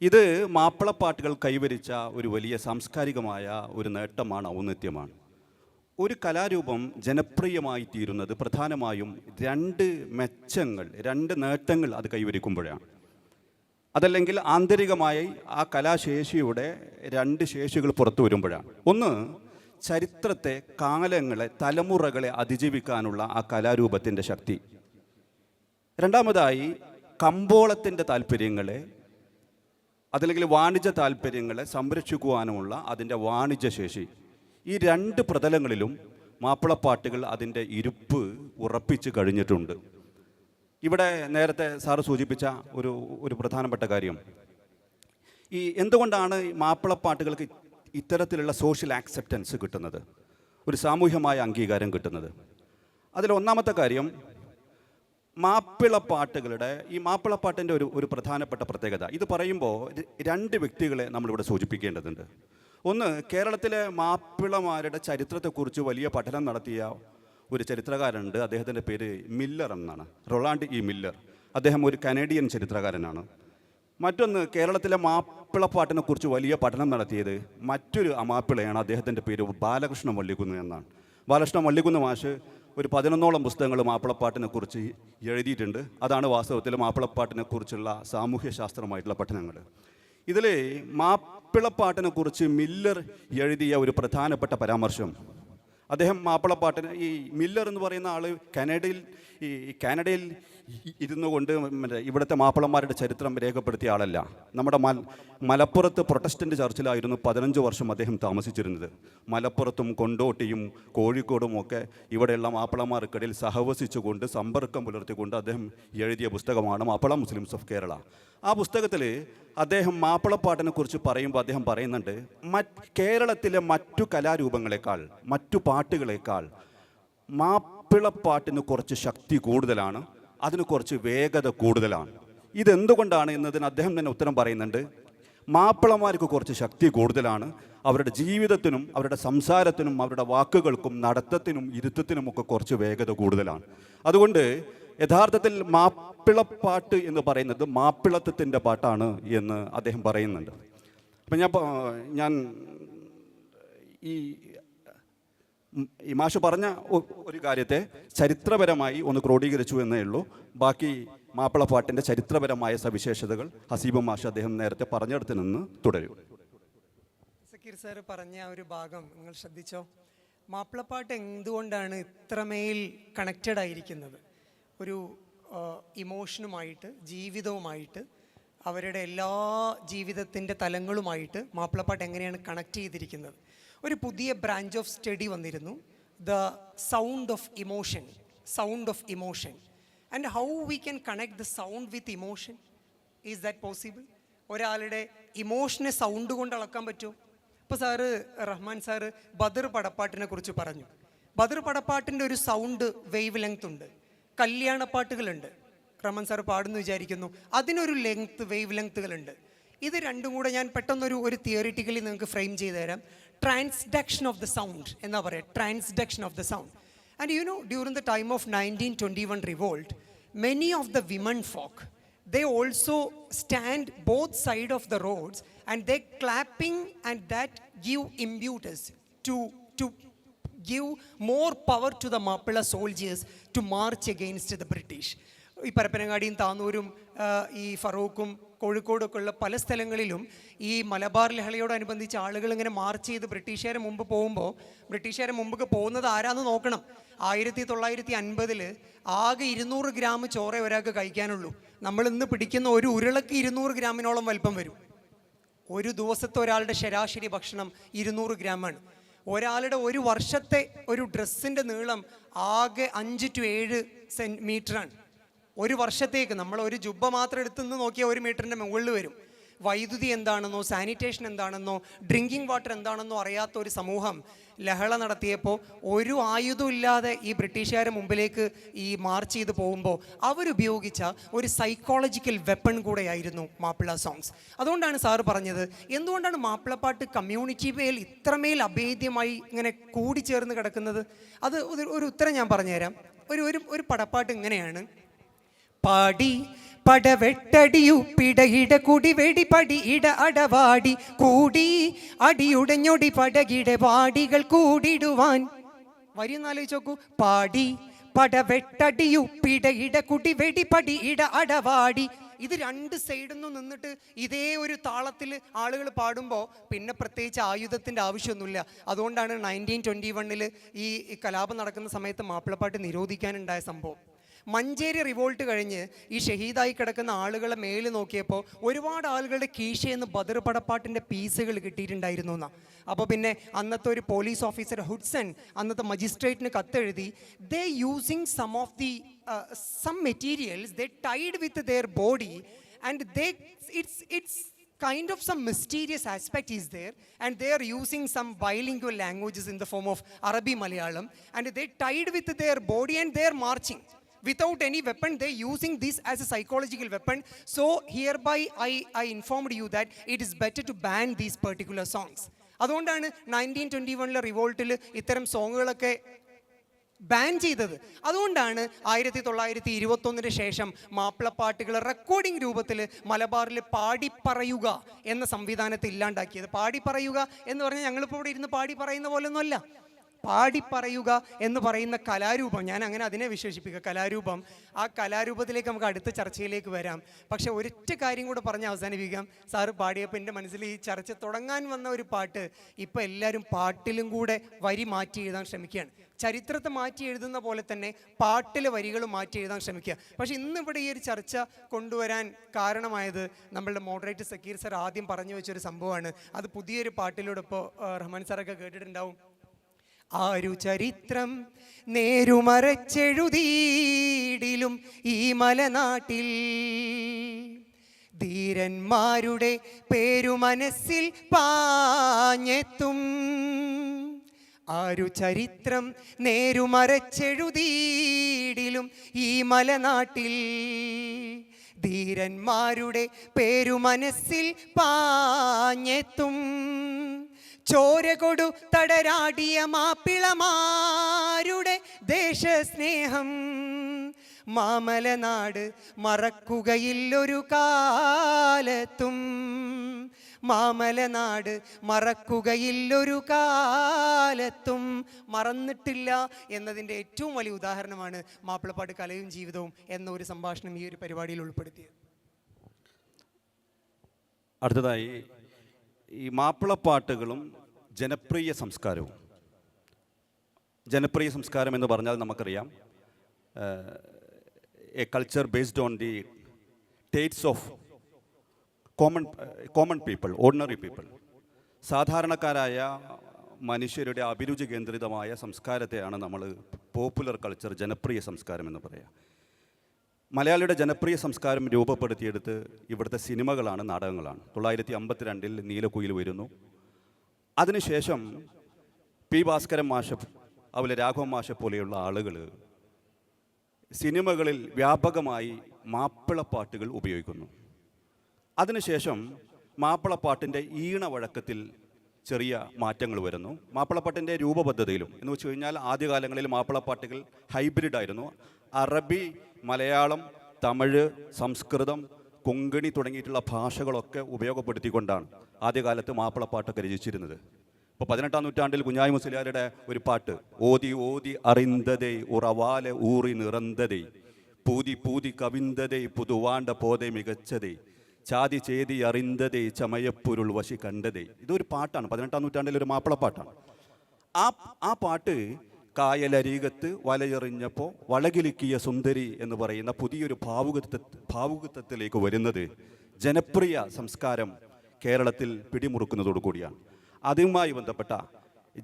ഇത് മാപ്പിളപ്പാട്ടുകൾ കൈവരിച്ച ഒരു വലിയ സാംസ്കാരികമായ ഒരു നേട്ടമാണ്, ഔന്നത്യമാണ്. ഒരു കലാരൂപം ജനപ്രിയമായി തീരുന്നത് പ്രധാനമായും രണ്ട് നേട്ടങ്ങൾ അത് കൈവരിക്കുമ്പോഴാണ്. അതല്ലെങ്കിൽ ആന്തരികമായി ആ കലാശേഷിയുടെ രണ്ട് ശേഷികൾ പുറത്തു വരുമ്പോഴാണ്. ഒന്ന്, ചരിത്രത്തെ, കാലങ്ങളെ, തലമുറകളെ അതിജീവിക്കാനുള്ള ആ കലാരൂപത്തിൻ്റെ ശക്തി. രണ്ടാമതായി, കമ്പോളത്തിൻ്റെ താല്പര്യങ്ങളെ, അതല്ലെങ്കിൽ വാണിജ്യ താല്പര്യങ്ങളെ സംരക്ഷിക്കുവാനുമുള്ള അതിൻ്റെ വാണിജ്യശേഷി. ഈ രണ്ട് പ്രതലങ്ങളിലും മാപ്പിളപ്പാട്ടുകൾ അതിൻ്റെ ഇരുപ്പ് ഉറപ്പിച്ച് കഴിഞ്ഞിട്ടുണ്ട്. ഇവിടെ നേരത്തെ സാറ് സൂചിപ്പിച്ച ഒരു പ്രധാനപ്പെട്ട കാര്യം, ഈ എന്തുകൊണ്ടാണ് മാപ്പിളപ്പാട്ടുകൾക്ക് ഇത്തരത്തിലുള്ള സോഷ്യൽ ആക്സെപ്റ്റൻസ് കിട്ടുന്നത്, ഒരു സാമൂഹ്യമായ അംഗീകാരം കിട്ടുന്നത്? അതിൽ ഒന്നാമത്തെ കാര്യം, മാപ്പിളപ്പാട്ടിൻ്റെ ഒരു പ്രധാനപ്പെട്ട പ്രത്യേകത. ഇത് പറയുമ്പോൾ രണ്ട് വ്യക്തികളെ നമ്മളിവിടെ സൂചിപ്പിക്കേണ്ടതുണ്ട്. ഒന്ന്, കേരളത്തിലെ മാപ്പിളമാരുടെ ചരിത്രത്തെക്കുറിച്ച് വലിയ പഠനം നടത്തിയ ഒരു ചരിത്രകാരനുണ്ട്. അദ്ദേഹത്തിൻ്റെ പേര് മില്ലർ എന്നാണ്, റൊളാണ്ട് ഇ. മില്ലർ. അദ്ദേഹം ഒരു കനേഡിയൻ ചരിത്രകാരനാണ്. മറ്റൊന്ന്, കേരളത്തിലെ മാപ്പിളപ്പാട്ടിനെ കുറിച്ച് വലിയ പഠനം നടത്തിയത് മറ്റൊരു മാപ്പിളയാണ്. അദ്ദേഹത്തിൻ്റെ പേര് ബാലകൃഷ്ണൻ വള്ളിക്കുന്ന് എന്നാണ്. ബാലകൃഷ്ണൻ വള്ളിക്കുന്ന് മാഷ് ഒരു 11ഓളം പുസ്തകങ്ങൾ മാപ്പിളപ്പാട്ടിനെ കുറിച്ച് എഴുതിയിട്ടുണ്ട്. അതാണ് വാസ്തവത്തിൽ മാപ്പിളപ്പാട്ടിനെ കുറിച്ചുള്ള സാമൂഹ്യ ശാസ്ത്രമായിട്ടുള്ള പഠനങ്ങൾ. ഇതിൽ മാപ്പിളപ്പാട്ടിനെ കുറിച്ച് മില്ലർ എഴുതിയ ഒരു പ്രധാനപ്പെട്ട പരാമർശം, അദ്ദേഹം മാപ്പിളപ്പാട്ടിന്, ഈ മില്ലർ എന്ന് പറയുന്ന ആൾ കാനഡയിൽ ഇരുന്നു കൊണ്ട് ഇവിടുത്തെ മാപ്പിളമാരുടെ ചരിത്രം രേഖപ്പെടുത്തിയ ആളല്ല. നമ്മുടെ മലപ്പുറത്ത് പ്രൊട്ടസ്റ്റൻ്റ് ചർച്ചിലായിരുന്നു 15 വർഷം അദ്ദേഹം താമസിച്ചിരുന്നത്. മലപ്പുറത്തും കൊണ്ടോട്ടിയും കോഴിക്കോടും ഒക്കെ ഇവിടെയുള്ള മാപ്പിളമാർക്കിടയിൽ സഹവസിച്ചുകൊണ്ട് സമ്പർക്കം പുലർത്തിക്കൊണ്ട് അദ്ദേഹം എഴുതിയ പുസ്തകമാണ് മാപ്പിള മുസ്ലിംസ് ഓഫ് കേരള. ആ പുസ്തകത്തിൽ അദ്ദേഹം മാപ്പിളപ്പാട്ടിനെ കുറിച്ച് പറയുമ്പോൾ അദ്ദേഹം പറയുന്നുണ്ട്, കേരളത്തിലെ മറ്റു കലാരൂപങ്ങളെക്കാൾ, മറ്റു പാട്ടുകളെക്കാൾ മാപ്പിളപ്പാട്ടിന് കുറച്ച് ശക്തി കൂടുതലാണ്, അതിന് കുറച്ച് വേഗത കൂടുതലാണ്. ഇതെന്തുകൊണ്ടാണ് എന്നതിന് അദ്ദേഹം തന്നെ ഉത്തരം പറയുന്നുണ്ട്. മാപ്പിളമാർക്ക് കുറച്ച് ശക്തി കൂടുതലാണ്, അവരുടെ ജീവിതത്തിനും അവരുടെ സംസാരത്തിനും അവരുടെ വാക്കുകൾക്കും നടത്തത്തിനും ഇരുത്തത്തിനുമൊക്കെ കുറച്ച് വേഗത കൂടുതലാണ്. അതുകൊണ്ട് യഥാർത്ഥത്തിൽ മാപ്പിളപ്പാട്ട് എന്ന് പറയുന്നത് മാപ്പിളത്വത്തിൻ്റെ പാട്ടാണ് എന്ന് അദ്ദേഹം പറയുന്നുണ്ട്. അപ്പം ഞാൻ ഈ മാഷ് പറഞ്ഞ ഒരു കാര്യത്തെ ചരിത്രപരമായി ഒന്ന് ക്രോഡീകരിച്ചു എന്നേ ഉള്ളൂ. ബാക്കി മാപ്പിളപ്പാട്ടിൻ്റെ ചരിത്രപരമായ സവിശേഷതകൾ ഹസീബ് മാഷ് അദ്ദേഹം നേരത്തെ പറഞ്ഞിടത്ത് നിന്ന് തുടരും. സക്കീർ സാർ പറഞ്ഞ ഒരു ഭാഗം നിങ്ങൾ ശ്രദ്ധിച്ചോ? മാപ്പിളപ്പാട്ട് എന്തുകൊണ്ടാണ് ഇത്രമേൽ കണക്റ്റഡ് ആയിരിക്കുന്നത്? ഒരു ഇമോഷനുമായിട്ട്, ജീവിതവുമായിട്ട്, അവരുടെ എല്ലാ ജീവിതത്തിൻ്റെ തലങ്ങളുമായിട്ട് മാപ്പിളപ്പാട്ട് എങ്ങനെയാണ് കണക്ട് ചെയ്തിരിക്കുന്നത്? ഒരു പുതിയ ബ്രാഞ്ച് ഓഫ് സ്റ്റഡി വന്നിരുന്നു, the sound of emotion and how we can connect the sound with emotion. Is that possible? ഒരാളുടെ ഇമോഷനെ സൗണ്ട് കൊണ്ട് അളക്കാൻ പറ്റുമോ? ഇപ്പോൾ റഹ്മാൻ സാറ് ബദർ പടപ്പാട്ടിനെ കുറിച്ച് പറഞ്ഞു. ബദർ പടപ്പാട്ടിൻ്റെ ഒരു സൗണ്ട് വേവ് ലെങ്ത് ഉണ്ട്. കല്യാണപ്പാട്ടുകളുണ്ട്, റഹ്മാൻ സാർ പാടുന്നു വിചാരിക്കുന്നു, അതിനൊരു വേവ് ലെങ്ത്തുകളുണ്ട്. ഇത് രണ്ടും കൂടെ ഞാൻ പെട്ടെന്നൊരു തിയറിറ്റിക്കലി നിങ്ങൾക്ക് ഫ്രെയിം ചെയ്ത് തരാം. ട്രാൻസ്ഡക്ഷൻ ഓഫ് ദ സൗണ്ട് എന്നാ പറയുക, transduction of the sound. And you know, during the time of 1921 revolt, many of the women folk, they also stand both side of the roads and they clapping, and that give impetus to give more power to the Mappila soldiers to march against the British. ഈ പരപ്പനങ്ങാടിയും താന്നൂരും ഈ ഫറൂഖും കോഴിക്കോടൊക്കെ ഉള്ള പല സ്ഥലങ്ങളിലും ഈ മലബാർ ലഹളയോടനുബന്ധിച്ച് ആളുകൾ ഇങ്ങനെ March ചെയ്ത് ബ്രിട്ടീഷുകാരെ മുമ്പ് പോകുന്നത് ആരാന്ന് നോക്കണം. 1950 ആകെ 200 ഗ്രാം ചോറേ ഒരാൾക്ക് കഴിക്കാനുള്ളൂ. നമ്മൾ ഇന്ന് പിടിക്കുന്ന ഒരു ഉരുളക്ക് 200 ഗ്രാമിനോളം വലിപ്പം വരും. ഒരു ദിവസത്തെ ഒരാളുടെ ശരാശരി ഭക്ഷണം 200 ഗ്രാമാണ്. ഒരാളുടെ ഒരു വർഷത്തെ ഒരു ഡ്രസ്സിൻ്റെ നീളം ആകെ 5 to 7 മീറ്ററാണ്. ഒരു വർഷത്തേക്ക് നമ്മൾ ഒരു ജുബ്ബ മാത്രം എടുത്തുനിന്ന് നോക്കിയാൽ 1 മീറ്ററിൻ്റെ മുകളിൽ വരും. വൈദ്യുതി എന്താണെന്നോ സാനിറ്റേഷൻ എന്താണെന്നോ ഡ്രിങ്കിങ് വാട്ടർ എന്താണെന്നോ അറിയാത്ത ഒരു സമൂഹം ലഹള നടത്തിയപ്പോൾ ഒരു ആയുധമില്ലാതെ ഈ ബ്രിട്ടീഷുകാരുടെ മുമ്പിലേക്ക് ഈ മാർച്ച് ചെയ്ത് പോകുമ്പോൾ അവരുപയോഗിച്ച ഒരു സൈക്കോളജിക്കൽ വെപ്പൺ കൂടെയായിരുന്നു മാപ്പിള സോങ്സ്. അതുകൊണ്ടാണ് സാറ് പറഞ്ഞത്, എന്തുകൊണ്ടാണ് മാപ്പിളപ്പാട്ട് കമ്മ്യൂണിറ്റി മേൽ ഇത്രമേൽ അഭേദ്യമായി ഇങ്ങനെ കൂടിച്ചേർന്ന് കിടക്കുന്നത്? അത് ഒരു ഉത്തരം ഞാൻ പറഞ്ഞുതരാം. ഒരു പടപ്പാട്ട് ഇങ്ങനെയാണ്: പാടി പടവെട്ടടിയു പിടയിട കുടിവെടി പടി ഇട അടവാടി കൂടി അടിയുടഞ്ഞൊടി പടകിട വാടികൾ കൂടിടുവാൻ. വരി ഒന്ന് ആലോചിച്ച് നോക്കൂ. പാടി പടവെട്ടടിയു പിടയിട കുടിവെടി പടി ഇട അടവാടി. ഇത് രണ്ട് സൈഡിൽ നിന്നും നിന്നിട്ട് ഇതേ ഒരു താളത്തിൽ ആളുകൾ പാടുമ്പോൾ പിന്നെ പ്രത്യേകിച്ച് ആയുധത്തിൻ്റെ ആവശ്യമൊന്നുമില്ല. അതുകൊണ്ടാണ് 1921 ഈ കലാപം നടക്കുന്ന സമയത്ത് മാപ്പിളപ്പാട്ട് നിരോധിക്കാനുണ്ടായ സംഭവം. മഞ്ചേരി റിവോൾട്ട് കഴിഞ്ഞ് ഈ ഷഹീദായി കിടക്കുന്ന ആളുകളെ മേല് നോക്കിയപ്പോൾ ഒരുപാട് ആളുകളുടെ കീശയെന്ന് ബദർ പടപ്പാട്ടിൻ്റെ പീസുകൾ കിട്ടിയിട്ടുണ്ടായിരുന്നു എന്നാ. അപ്പോൾ പിന്നെ അന്നത്തെ ഒരു പോലീസ് ഓഫീസർ ഹുഡ്സൺ അന്നത്തെ മജിസ്ട്രേറ്റിന് കത്തെഴുതി, ദേ using some materials they tied with their body and it's kind of some mysterious aspect is there, and they are using some bilingual languages in the form of Arabi Malayalam, and they tied with their body and they are marching without any weapon. They using this as a psychological weapon. So hereby I informed you that it is better to ban these particular songs. അതുകൊണ്ടാണ് 1921 റിവോൾട്ടിൽ ഇത്തരം സോങ്ങുകളൊക്കെ ban ചെയ്തത്. അതുകൊണ്ടാണ് 1921 ശേഷം മാപ്പിളപ്പാട്ടുകൾ recording രൂപത്തിൽ മലബാറിൽ പാടിപ്പറയുക എന്ന സംവിധാനത്തെ ഇല്ലാണ്ടാക്കിയത്. പാടിപ്പറയുക എന്ന് പറഞ്ഞാൽ ഞങ്ങളിപ്പോൾ ഇവിടെ ഇരുന്ന് പാടി പറയുന്ന പോലൊന്നുമല്ല. പാടിപ്പറയുക എന്ന് പറയുന്ന കലാരൂപം, ഞാൻ അങ്ങനെ അതിനെ വിശേഷിപ്പിക്കുക, കലാരൂപം. ആ കലാരൂപത്തിലേക്ക് നമുക്ക് അടുത്ത ചർച്ചയിലേക്ക് വരാം. പക്ഷെ ഒരൊറ്റ കാര്യം കൂടെ പറഞ്ഞ് അവസാനിപ്പിക്കാം. സാറ് പാടിയപ്പോൾ എൻ്റെ മനസ്സിൽ ഈ ചർച്ച തുടങ്ങാൻ വന്ന ഒരു പാട്ട് ഇപ്പോൾ എല്ലാവരും പാട്ടിലും കൂടെ വരി മാറ്റി എഴുതാൻ ശ്രമിക്കുകയാണ്. ചരിത്രത്തെ മാറ്റി എഴുതുന്ന പോലെ തന്നെ പാട്ടിലെ വരികൾ മാറ്റി എഴുതാൻ ശ്രമിക്കുക. പക്ഷേ ഇന്നിവിടെ ഈ ഒരു ചർച്ച കൊണ്ടുവരാൻ കാരണമായത് നമ്മളുടെ മോഡറേറ്റർ സക്കീർ സാർ ആദ്യം പറഞ്ഞു വെച്ചൊരു സംഭവമാണ്. അത് പുതിയൊരു പാട്ടിലൂടെ ഇപ്പോൾ റഹ്മാൻ സാറൊക്കെ കേട്ടിട്ടുണ്ടാവും. ആരു ചരിത്രം നേരുമറച്ചെഴുതിയിടിലും ഈ മലനാട്ടിൽ ധീരന്മാരുടെ പേരു മനസ്സിൽ പാഞ്ഞെത്തും. ആരു ചരിത്രം നേരുമറച്ചെഴുതിയിടിലും ഈ മലനാട്ടിൽ ധീരന്മാരുടെ പേരു മനസ്സിൽ പാഞ്ഞെത്തും. ചോര കൊടു തടരാടിയ മാപ്പിളമാരുടെ ദേശസ്നേഹം മാമലനാട് മറക്കുകയില്ലൊരു കാലത്തും. മാമലനാട് മറക്കുകയില്ലൊരു കാലത്തും. മറന്നിട്ടില്ല എന്നതിൻ്റെ ഏറ്റവും വലിയ ഉദാഹരണമാണ് മാപ്പിളപ്പാട്ട് കലയും ജീവിതവും എന്ന ഒരു സംഭാഷണം ഈ ഒരു പരിപാടിയിൽ ഉൾപ്പെടുത്തിയത്. അടുത്തതായി ഈ മാപ്പിളപ്പാട്ടുകളും ജനപ്രിയ സംസ്കാരവും. ജനപ്രിയ സംസ്കാരം എന്ന് പറഞ്ഞാൽ നമുക്കറിയാം, a culture based on the tastes of common people, ordinary people. സാധാരണക്കാരായ മനുഷ്യരുടെ അഭിരുചി കേന്ദ്രിതമായ സംസ്കാരത്തെയാണ് നമ്മൾ പോപ്പുലർ കൾച്ചർ, ജനപ്രിയ സംസ്കാരം എന്ന് പറയുക. മലയാളിയുടെ ജനപ്രിയ സംസ്കാരം രൂപപ്പെടുത്തിയെടുത്ത് ഇവിടുത്തെ സിനിമകളാണ്, നാടകങ്ങളാണ്. 1952 നീലക്കുയിൽ വരുന്നു. അതിനുശേഷം പി ഭാസ്കരൻ മാഷ്, അതുപോലെ രാഘവൻ മാഷെ പോലെയുള്ള ആളുകൾ സിനിമകളിൽ വ്യാപകമായി മാപ്പിളപ്പാട്ടുകൾ ഉപയോഗിക്കുന്നു. അതിനുശേഷം മാപ്പിളപ്പാട്ടിൻ്റെ ഈണവഴക്കത്തിൽ ചെറിയ മാറ്റങ്ങൾ വരുന്നു. മാപ്പിളപ്പാട്ടിൻ്റെ രൂപബദ്ധതയിലും എന്ന് വെച്ച് കഴിഞ്ഞാൽ ആദ്യകാലങ്ങളിൽ മാപ്പിളപ്പാട്ടുകൾ ഹൈബ്രിഡായിരുന്നു. അറബി, മലയാളം, തമിഴ്, സംസ്കൃതം, കൊങ്കണി തുടങ്ങിയിട്ടുള്ള ഭാഷകളൊക്കെ ഉപയോഗപ്പെടുത്തിക്കൊണ്ടാണ് ആദ്യകാലത്ത് മാപ്പിളപ്പാട്ടൊക്കെ രചിച്ചിരുന്നത്. ഇപ്പോൾ 18-ാം നൂറ്റാണ്ടിൽ കുഞ്ഞായി മുസ്ലിയാരുടെ ഒരു പാട്ട്, ഓതി ഓതി അറിന്തതേ ഉറവാലെ ഊറി നിറന്തതേ പൂതി പൂതി കവിന്തതേ പുതുവാണ്ട പോതെ മികച്ചതേ ചാതി ചേതി അറിന്തതേ ചമയപ്പൊരുൾ വശി കണ്ടതേ. ഇതൊരു പാട്ടാണ്, 18-ാം നൂറ്റാണ്ടിൽ ഒരു മാപ്പിളപ്പാട്ടാണ്. ആ പാട്ട് കായലരീകത്ത് വലയെറിഞ്ഞപ്പോൾ വളകിലുക്കിയ സുന്ദരി എന്ന് പറയുന്ന പുതിയൊരു ഭാവുകത്വത്തിലേക്ക് വരുന്നത് ജനപ്രിയ സംസ്കാരം കേരളത്തിൽ പിടിമുറുക്കുന്നതോടു കൂടിയാണ്. അതുമായി ബന്ധപ്പെട്ട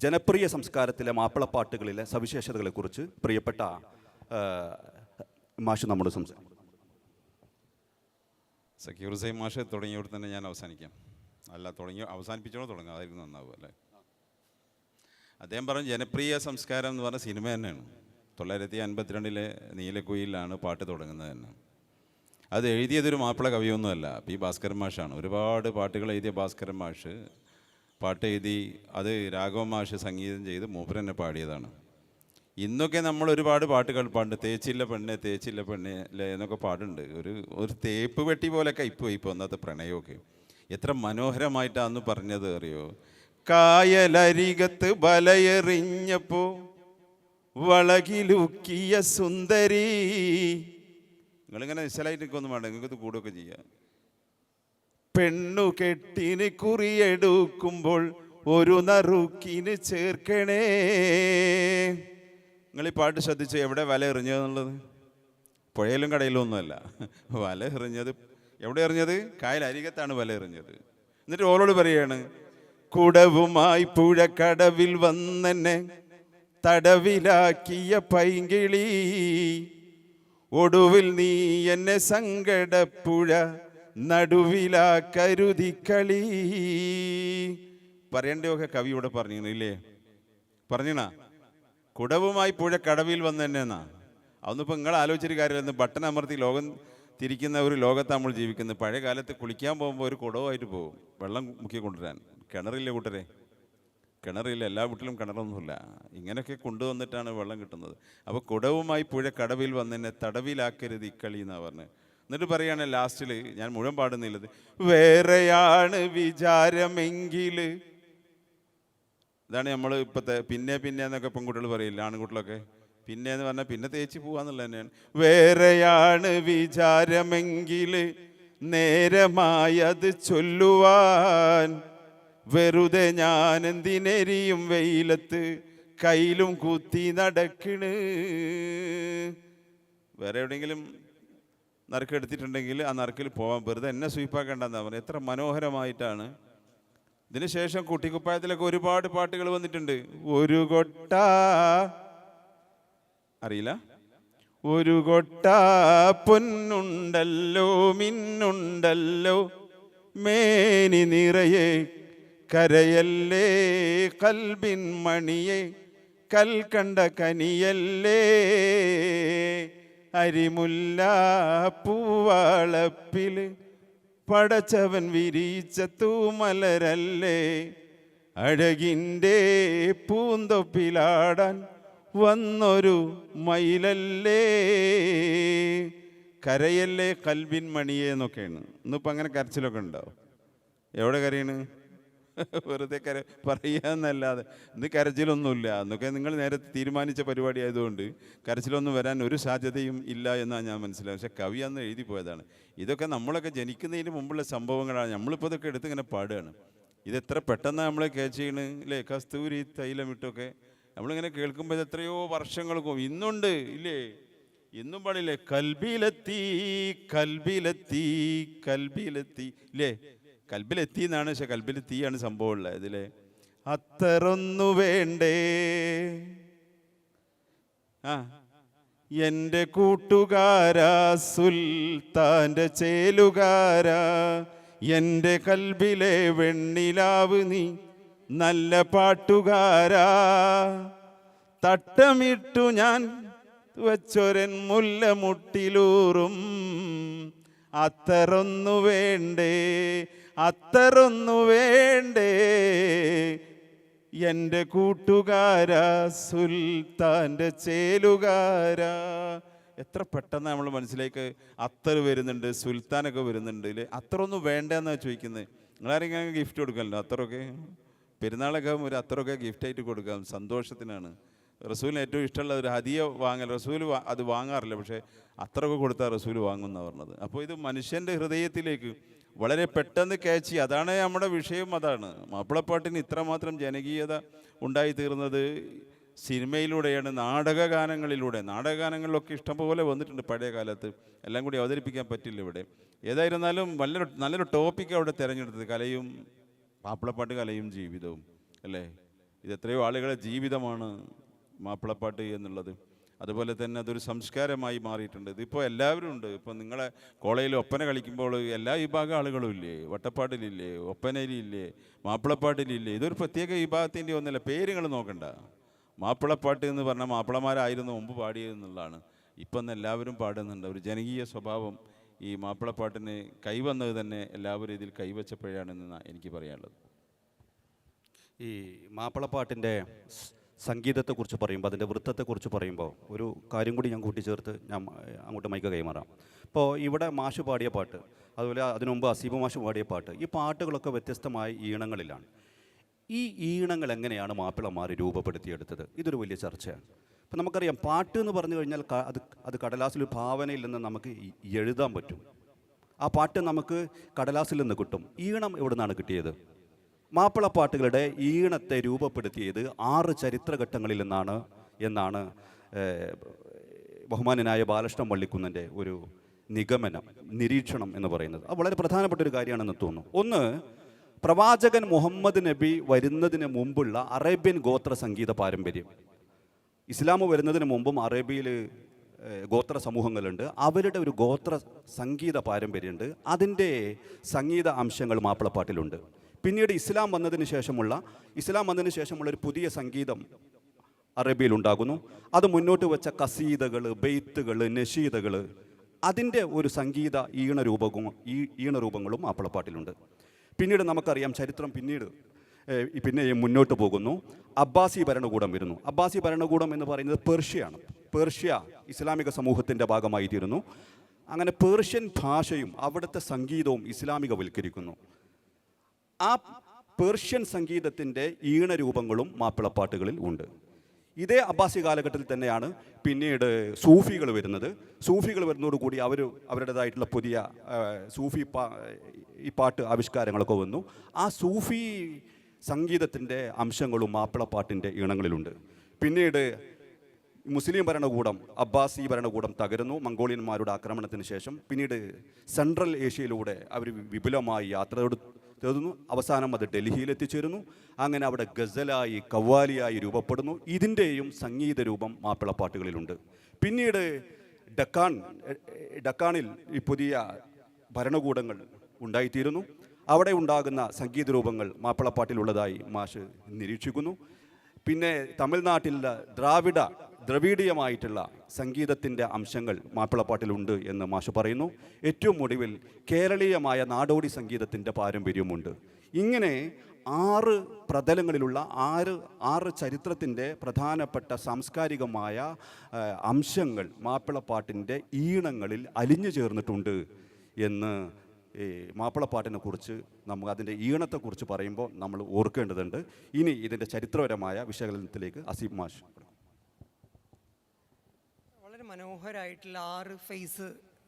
ജനപ്രിയ സംസ്കാരത്തിലെ മാപ്പിളപ്പാട്ടുകളിലെ സവിശേഷതകളെക്കുറിച്ച് പ്രിയപ്പെട്ട മാഷ് നമ്മോട് സംസാരിക്കും. സക്കീർ ഹുസൈൻ മാഷ് തുടങ്ങിയവിടെ തന്നെ ഞാൻ അവസാനിക്കാം. അല്ല, അവസാനിപ്പിച്ചോളൂ, തുടങ്ങാം, അതായിരുന്നു നന്നാവും അല്ലേ. അദ്ദേഹം പറഞ്ഞു ജനപ്രിയ സംസ്കാരം എന്ന് പറഞ്ഞ സിനിമ തന്നെയാണ്. 1952 നീലക്കുയിലാണ് പാട്ട് തുടങ്ങുന്നത് തന്നെ. അത് എഴുതിയതൊരു മാപ്പിള കവിയൊന്നുമല്ല, പി ഭാസ്കരൻ മാഷാണ്. ഒരുപാട് പാട്ടുകൾ എഴുതിയ ഭാസ്കരൻ മാഷ് പാട്ട് എഴുതി, അത് രാഘവൻ മാഷ് സംഗീതം ചെയ്ത് മൂപ്പര് തന്നെ പാടിയതാണ്. ഇന്നൊക്കെ നമ്മൾ ഒരുപാട് പാട്ടുകൾ പാടുണ്ട്. തേച്ചില്ല പെണ്ണെ തേച്ചില്ല പെണ്ണെ അല്ലേ എന്നൊക്കെ പാടുണ്ട്. ഒരു തേപ്പ് വെട്ടി പോലെയൊക്കെ ഇപ്പോൾ അന്നത്തെ പ്രണയമൊക്കെ എത്ര മനോഹരമായിട്ടാന്ന് പറഞ്ഞത് അറിയോ. കായലരികത്ത് വലയെറിഞ്ഞപ്പോ വളകിലുക്കിയ സുന്ദരി. നിങ്ങളിങ്ങനെ നിശ്ചലായിട്ടൊന്നും വേണ്ട, നിങ്ങൾക്കത് കൂടുകയൊക്കെ ചെയ്യാം. പെണ്ണു കെട്ടിന് കുറിയെടുക്കുമ്പോൾ ഒരു നറുക്കിന് ചേർക്കണേ. നിങ്ങൾ ഈ പാട്ട് ശ്രദ്ധിച്ച് എവിടെ വല എറിഞ്ഞതെന്നുള്ളത്? പുഴയിലും കടയിലും ഒന്നുമല്ല. വല എറിഞ്ഞത് എവിടെ എറിഞ്ഞത്? കായലരികത്താണ് വല എറിഞ്ഞത്. എന്നിട്ട് ഓരോട് പറയാണ്, കുടവുമായി പുഴക്കടവിൽ വന്നെന്നെ തടവിലാക്കിയ പൈങ്കിളി, ഒടുവിൽ നീ എന്നെ സങ്കടപ്പുഴ നടുവിലാ കരുതിക്കളി. പറയേണ്ടതൊക്കെ കവി ഇവിടെ പറഞ്ഞില്ലേ? പറഞ്ഞണ കുടവുമായി പുഴ കടവിൽ വന്നെന്നെ എന്നാ. അതൊന്നിപ്പോൾ നിങ്ങൾ ആലോചിച്ചൊരു കാര്യമില്ല. ബട്ടൺ അമർത്തി ലോകം തിരിക്കുന്ന ഒരു ലോകത്ത് നമ്മൾ ജീവിക്കുന്നത്. പഴയ കാലത്ത് കുളിക്കാൻ പോകുമ്പോൾ ഒരു കുടവുമായിട്ട് പോകും വെള്ളം മുക്കി കൊണ്ടുവരാൻ. കിണറില്ലേ കൂട്ടരെ? കിണറില്ല, എല്ലാ വീട്ടിലും കിണറൊന്നുമില്ല. ഇങ്ങനെയൊക്കെ കൊണ്ടുവന്നിട്ടാണ് വെള്ളം കിട്ടുന്നത്. അപ്പോൾ കുടവുമായി പുഴ കടവിൽ വന്നെന്നെ തടവിലാക്കരുത് ഇക്കളി എന്നാണ് പറഞ്ഞത്. എന്നിട്ട് പറയുകയാണ് ലാസ്റ്റിൽ, ഞാൻ മുഴുവൻ പാടുന്നില്ലത്, വേറെയാണ് വിചാരമെങ്കിൽ. ഇതാണ് നമ്മൾ ഇപ്പോഴത്തെ പിന്നെ എന്നൊക്കെ പെൺകുട്ടികൾ പറയില്ല, ആൺകുട്ടികളൊക്കെ. പിന്നെ എന്ന് പറഞ്ഞാൽ പിന്നെ തേച്ച് പോവാന്നുള്ളത് തന്നെയാണ്. വേറെയാണ് വിചാരമെങ്കിൽ നേരമായി അത് ചൊല്ലുവാൻ, വെറുതെ ഞാൻ എന്തിനെരിയും വെയിലത്ത് കയ്യിലും കുത്തി നടക്കണ്. വേറെ എവിടെയെങ്കിലും നറുക്കെടുത്തിട്ടുണ്ടെങ്കിൽ ആ നറുക്കിൽ പോവാൻ, വെറുതെ എന്നെ സ്വീപ്പാക്കേണ്ടെന്നാ പറയുന്നത്. എത്ര മനോഹരമായിട്ടാണ്. ഇതിന് ശേഷം കുട്ടിക്കുപ്പായത്തിലൊക്കെ ഒരുപാട് പാട്ടുകൾ വന്നിട്ടുണ്ട്. ഒരു കൊട്ട അറിയില്ല, ഒരു കൊട്ട പൊന്നുണ്ടല്ലോ മിന്നുണ്ടല്ലോ മേനി നിറയെ കരയല്ലേ കൽബിൻ മണിയെ കൽക്കണ്ട കനിയല്ലേ അരിമുല്ല പൂവാളപ്പില് പടച്ചവൻ വിരിച്ച തൂമലരല്ലേ അഴകിൻ്റെ പൂന്തൊപ്പിലാടാൻ വന്നൊരു മയിലല്ലേ കരയല്ലേ കൽബിൻ മണിയെ എന്നൊക്കെയാണ്. ഇന്നിപ്പോൾ അങ്ങനെ കരച്ചിലൊക്കെ ഉണ്ടാവും. എവിടെ കരയാണ്? വെറുതെ പറയാന്നല്ലാതെ ഇന്ന് കരച്ചിലൊന്നുമില്ല. എന്നൊക്കെ നിങ്ങൾ നേരത്തെ തീരുമാനിച്ച പരിപാടി ആയതുകൊണ്ട് കരച്ചിലൊന്നും വരാൻ ഒരു സാധ്യതയും ഇല്ല എന്നാണ് ഞാൻ മനസ്സിലായത്. പക്ഷെ കവി അന്ന് എഴുതി പോയതാണ്. ഇതൊക്കെ നമ്മളൊക്കെ ജനിക്കുന്നതിന് മുമ്പുള്ള സംഭവങ്ങളാണ്. നമ്മളിപ്പോൾ ഇതൊക്കെ എടുത്ത് ഇങ്ങനെ പാടുകയാണ്. ഇതെത്ര പെട്ടെന്ന് നമ്മളെ ക്യാച്ച് ചെയ്യണ് അല്ലേ? കസ്തൂരി തൈലമിട്ടൊക്കെ നമ്മളിങ്ങനെ കേൾക്കുമ്പോൾ ഇത് എത്രയോ വർഷങ്ങൾക്കും ഇന്നുണ്ട് ഇല്ലേ? ഇന്നും പാടില്ലേ? കൽബിലെത്തി കൽബിലെത്തി കൽബിലെത്തി ഇല്ലേ? കൽബിലെത്തി എന്നാണ്, പക്ഷെ കൽബിലെത്തിയാണ് സംഭവം ഉള്ളത് ഇതിലെ. അത്തറൊന്നു വേണ്ടേ എൻ്റെ കൂട്ടുകാരാ സുൽത്താൻ്റെ ചേലുകാരാ, എൻ്റെ കൽബിലെ വെണ്ണിലാവ് നീ നല്ല പാട്ടുകാരാ, തട്ടമിട്ടു ഞാൻ വച്ചൊരൻ മുല്ലമുട്ടിലൂറും അത്തറൊന്നു വേണ്ടേ അത്തറൊന്നു വേണ്ടേ എൻ്റെ കൂട്ടുകാരാ സുൽത്താൻ്റെ ചേലുകാരാ. എത്ര പെട്ടെന്ന് നമ്മൾ മനസ്സിലേക്ക് അത്തർ വരുന്നുണ്ട്, സുൽത്താനൊക്കെ വരുന്നുണ്ട് ഇല്ലേ? അത്തറൊന്നും വേണ്ടെന്നാണ് ചോദിക്കുന്നത്. നിങ്ങളാരെങ്കിലും ഗിഫ്റ്റ് കൊടുക്കാമല്ലോ അത്തറൊക്കെ? പെരുന്നാളൊക്കെ ഒരു അത്തറൊക്കെ ഗിഫ്റ്റായിട്ട് കൊടുക്കാം, സന്തോഷത്തിനാണ്. റസൂലിന് ഏറ്റവും ഇഷ്ടമുള്ള ഒരു ഹദിയ വാങ്ങൽ. റസൂൽ അത് വാങ്ങാറില്ല, പക്ഷേ അത്രയൊക്കെ കൊടുത്താൽ റസൂൽ വാങ്ങുമെന്നാണ് പറഞ്ഞത്. അപ്പോൾ ഇത് മനുഷ്യൻ്റെ ഹൃദയത്തിലേക്ക് വളരെ പെട്ടെന്ന് ക്യാച്ച് ചെയ്യുക. അതാണ് നമ്മുടെ വിഷയം. അതാണ് മാപ്പിളപ്പാട്ടിന് ഇത്രമാത്രം ജനകീയത ഉണ്ടായിത്തീർന്നത് സിനിമയിലൂടെയാണ്, നാടകഗാനങ്ങളിലൂടെ. നാടകഗാനങ്ങളിലൊക്കെ ഇഷ്ടംപോലെ വന്നിട്ടുണ്ട് പഴയ കാലത്ത്. എല്ലാം കൂടി അവതരിപ്പിക്കാൻ പറ്റില്ല ഇവിടെ. ഏതായിരുന്നാലും നല്ലൊരു ടോപ്പിക്ക് അവിടെ തിരഞ്ഞെടുത്തത്, കലയും മാപ്പിളപ്പാട്ട്, കലയും ജീവിതവും അല്ലേ? ഇത് എത്രയോ ആളുകളുടെ ജീവിതമാണ് മാപ്പിളപ്പാട്ട് എന്നുള്ളത്. അതുപോലെ തന്നെ അതൊരു സംസ്കാരമായി മാറിയിട്ടുണ്ട്. ഇതിപ്പോൾ എല്ലാവരും ഉണ്ട്. ഇപ്പോൾ നിങ്ങളെ കോളേജിൽ ഒപ്പന കളിക്കുമ്പോൾ എല്ലാ വിഭാഗം ആളുകളും ഇല്ലേ? വട്ടപ്പാട്ടിലില്ലേ, ഒപ്പനയിലില്ലേ, മാപ്പിളപ്പാട്ടിലില്ലേ? ഇതൊരു പ്രത്യേക വിഭാഗത്തിൻ്റെ ഒന്നല്ല. പേരുകൾ നോക്കണ്ട. മാപ്പിളപ്പാട്ട് എന്ന് പറഞ്ഞാൽ മാപ്പിളമാരായിരുന്നു മുമ്പ് പാടിയതെന്നുള്ളതാണ്. ഇപ്പം എല്ലാവരും പാടുന്നുണ്ട്. ഒരു ജനകീയ സ്വഭാവം ഈ മാപ്പിളപ്പാട്ടിന് കൈവന്നത് തന്നെ എല്ലാവരും ഇതിൽ കൈവച്ചപ്പോഴാണെന്നാണ് എനിക്ക് പറയാനുള്ളത്. ഈ മാപ്പിളപ്പാട്ടിൻ്റെ സംഗീതത്തെക്കുറിച്ച് പറയുമ്പോൾ, അതിൻ്റെ വൃത്തത്തെക്കുറിച്ച് പറയുമ്പോൾ ഒരു കാര്യം കൂടി ഞാൻ കൂട്ടിച്ചേർത്ത് ഞാൻ അങ്ങോട്ട് മൈക്ക് കൈമാറാം. ഇപ്പോൾ ഇവിടെ മാഷ് പാടിയ പാട്ട്, അതുപോലെ അതിനു മുമ്പ് അസീബ് മാഷ് പാടിയ പാട്ട്, ഈ പാട്ടുകളൊക്കെ വ്യത്യസ്തമായ ഈണങ്ങളിലാണ്. ഈ ഈണങ്ങൾ എങ്ങനെയാണ് മാപ്പിളമാർ രൂപപ്പെടുത്തിയെടുത്തത്? ഇതൊരു വലിയ ചർച്ചയാണ്. അപ്പം നമുക്കറിയാം, പാട്ട് എന്ന് പറഞ്ഞു കഴിഞ്ഞാൽ അത് കടലാസിൽ ഭാവനയിൽ നിന്ന് നമുക്ക് എഴുതാൻ പറ്റും. ആ പാട്ട് നമുക്ക് കടലാസിൽ നിന്ന് കിട്ടും. ഈണം എവിടെ നിന്നാണ് കിട്ടിയത്? മാപ്പിളപ്പാട്ടുകളുടെ ഈണത്തെ രൂപപ്പെടുത്തിയത് 6 ചരിത്രഘട്ടങ്ങളിൽ എന്നാണ് ബഹുമാനനായ ബാലകൃഷ്ണൻ വള്ളിക്കുന്നിൻ്റെ ഒരു നിരീക്ഷണം എന്ന് പറയുന്നത്. അത് വളരെ പ്രധാനപ്പെട്ട ഒരു കാര്യമാണെന്ന് തോന്നുന്നു. ഒന്ന്, പ്രവാചകൻ മുഹമ്മദ് നബി വരുന്നതിന് മുമ്പുള്ള അറേബ്യൻ ഗോത്ര സംഗീത പാരമ്പര്യം. ഇസ്ലാം വരുന്നതിന് മുമ്പും അറേബ്യയിൽ ഗോത്ര സമൂഹങ്ങളുണ്ട്. അവരുടെ ഒരു ഗോത്ര സംഗീത പാരമ്പര്യമുണ്ട്. അതിൻ്റെ സംഗീത അംശങ്ങൾ മാപ്പിളപ്പാട്ടിലുണ്ട്. പിന്നീട് ഇസ്ലാം വന്നതിന് ശേഷമുള്ള ഒരു പുതിയ സംഗീതം അറേബ്യയിൽ ഉണ്ടാകുന്നു. അത് മുന്നോട്ട് വെച്ച കസീദകൾ, ബെയ്ത്തുകൾ, നഷീദകൾ, അതിൻ്റെ ഒരു സംഗീത ഈണരൂപങ്ങളും മാപ്പിളപ്പാട്ടിലുണ്ട്. പിന്നീട് നമുക്കറിയാം ചരിത്രം. പിന്നീട് പിന്നെയും മുന്നോട്ട് പോകുന്നു. അബ്ബാസി ഭരണകൂടം വരുന്നു. അബ്ബാസി ഭരണകൂടം എന്ന് പറയുന്നത് പേർഷ്യയാണ്. പേർഷ്യ ഇസ്ലാമിക സമൂഹത്തിൻ്റെ ഭാഗമായി തീരുന്നു. അങ്ങനെ പേർഷ്യൻ ഭാഷയും അവിടുത്തെ സംഗീതവും ഇസ്ലാമികവൽക്കരിക്കുന്നു. ആ പേർഷ്യൻ സംഗീതത്തിൻ്റെ ഈണരൂപങ്ങളും മാപ്പിളപ്പാട്ടുകളിൽ ഉണ്ട്. ഇതേ അബ്ബാസി കാലഘട്ടത്തിൽ തന്നെയാണ് പിന്നീട് സൂഫികൾ വരുന്നത്. സൂഫികൾ വരുന്നതോടുകൂടി അവരുടേതായിട്ടുള്ള പുതിയ ഈ പാട്ട് ആവിഷ്കാരങ്ങളൊക്കെ വന്നു. ആ സൂഫി സംഗീതത്തിൻ്റെ അംശങ്ങളും മാപ്പിളപ്പാട്ടിൻ്റെ ഈണങ്ങളിലുണ്ട്. പിന്നീട് മുസ്ലിം ഭരണകൂടം, അബ്ബാസി ഭരണകൂടം തകരുന്നു മംഗോളിയന്മാരുടെ ആക്രമണത്തിന് ശേഷം. പിന്നീട് സെൻട്രൽ ഏഷ്യയിലൂടെ അവർ വിപുലമായി യാത്ര തേടുന്നു. അവസാനം അത് ഡൽഹിയിൽ എത്തിച്ചേരുന്നു. അങ്ങനെ അവിടെ ഗസലായി കവ്വാലിയായി രൂപപ്പെടുന്നു. ഇതിൻ്റെയും സംഗീത രൂപം മാപ്പിളപ്പാട്ടുകളിലുണ്ട്. പിന്നീട് ഡക്കാണിൽ ഈ പുതിയ ഭരണകൂടങ്ങൾ ഉണ്ടായിത്തീരുന്നു. അവിടെ ഉണ്ടാകുന്ന സംഗീത രൂപങ്ങൾ മാപ്പിളപ്പാട്ടിലുള്ളതായി മാഷ് നിരീക്ഷിക്കുന്നു. പിന്നെ തമിഴ്നാട്ടിലെ ദ്രവീഡിയമായിട്ടുള്ള സംഗീതത്തിൻ്റെ അംശങ്ങൾ മാപ്പിളപ്പാട്ടിലുണ്ട് എന്ന് മാഷ് പറയുന്നു. ഏറ്റവും ഒടുവിൽ കേരളീയമായ നാടോടി സംഗീതത്തിൻ്റെ പാരമ്പര്യമുണ്ട്. ഇങ്ങനെ 6 പ്രതലങ്ങളിലുള്ള 6 ചരിത്രത്തിൻ്റെ പ്രധാനപ്പെട്ട സാംസ്കാരികമായ അംശങ്ങൾ മാപ്പിളപ്പാട്ടിൻ്റെ ഈണങ്ങളിൽ അലിഞ്ഞു ചേർന്നിട്ടുണ്ട് എന്ന് മാപ്പിളപ്പാട്ടിനെ കുറിച്ച് നമുക്ക് അതിൻ്റെ ഈണത്തെക്കുറിച്ച് പറയുമ്പോൾ നമ്മൾ ഓർക്കേണ്ടതുണ്ട്. ഇനി ഇതിൻ്റെ ചരിത്രപരമായ വിശകലനത്തിലേക്ക് അസീം മാഷ്. വളരെ മനോഹരമായിട്ടുള്ള 6 ഫേസ്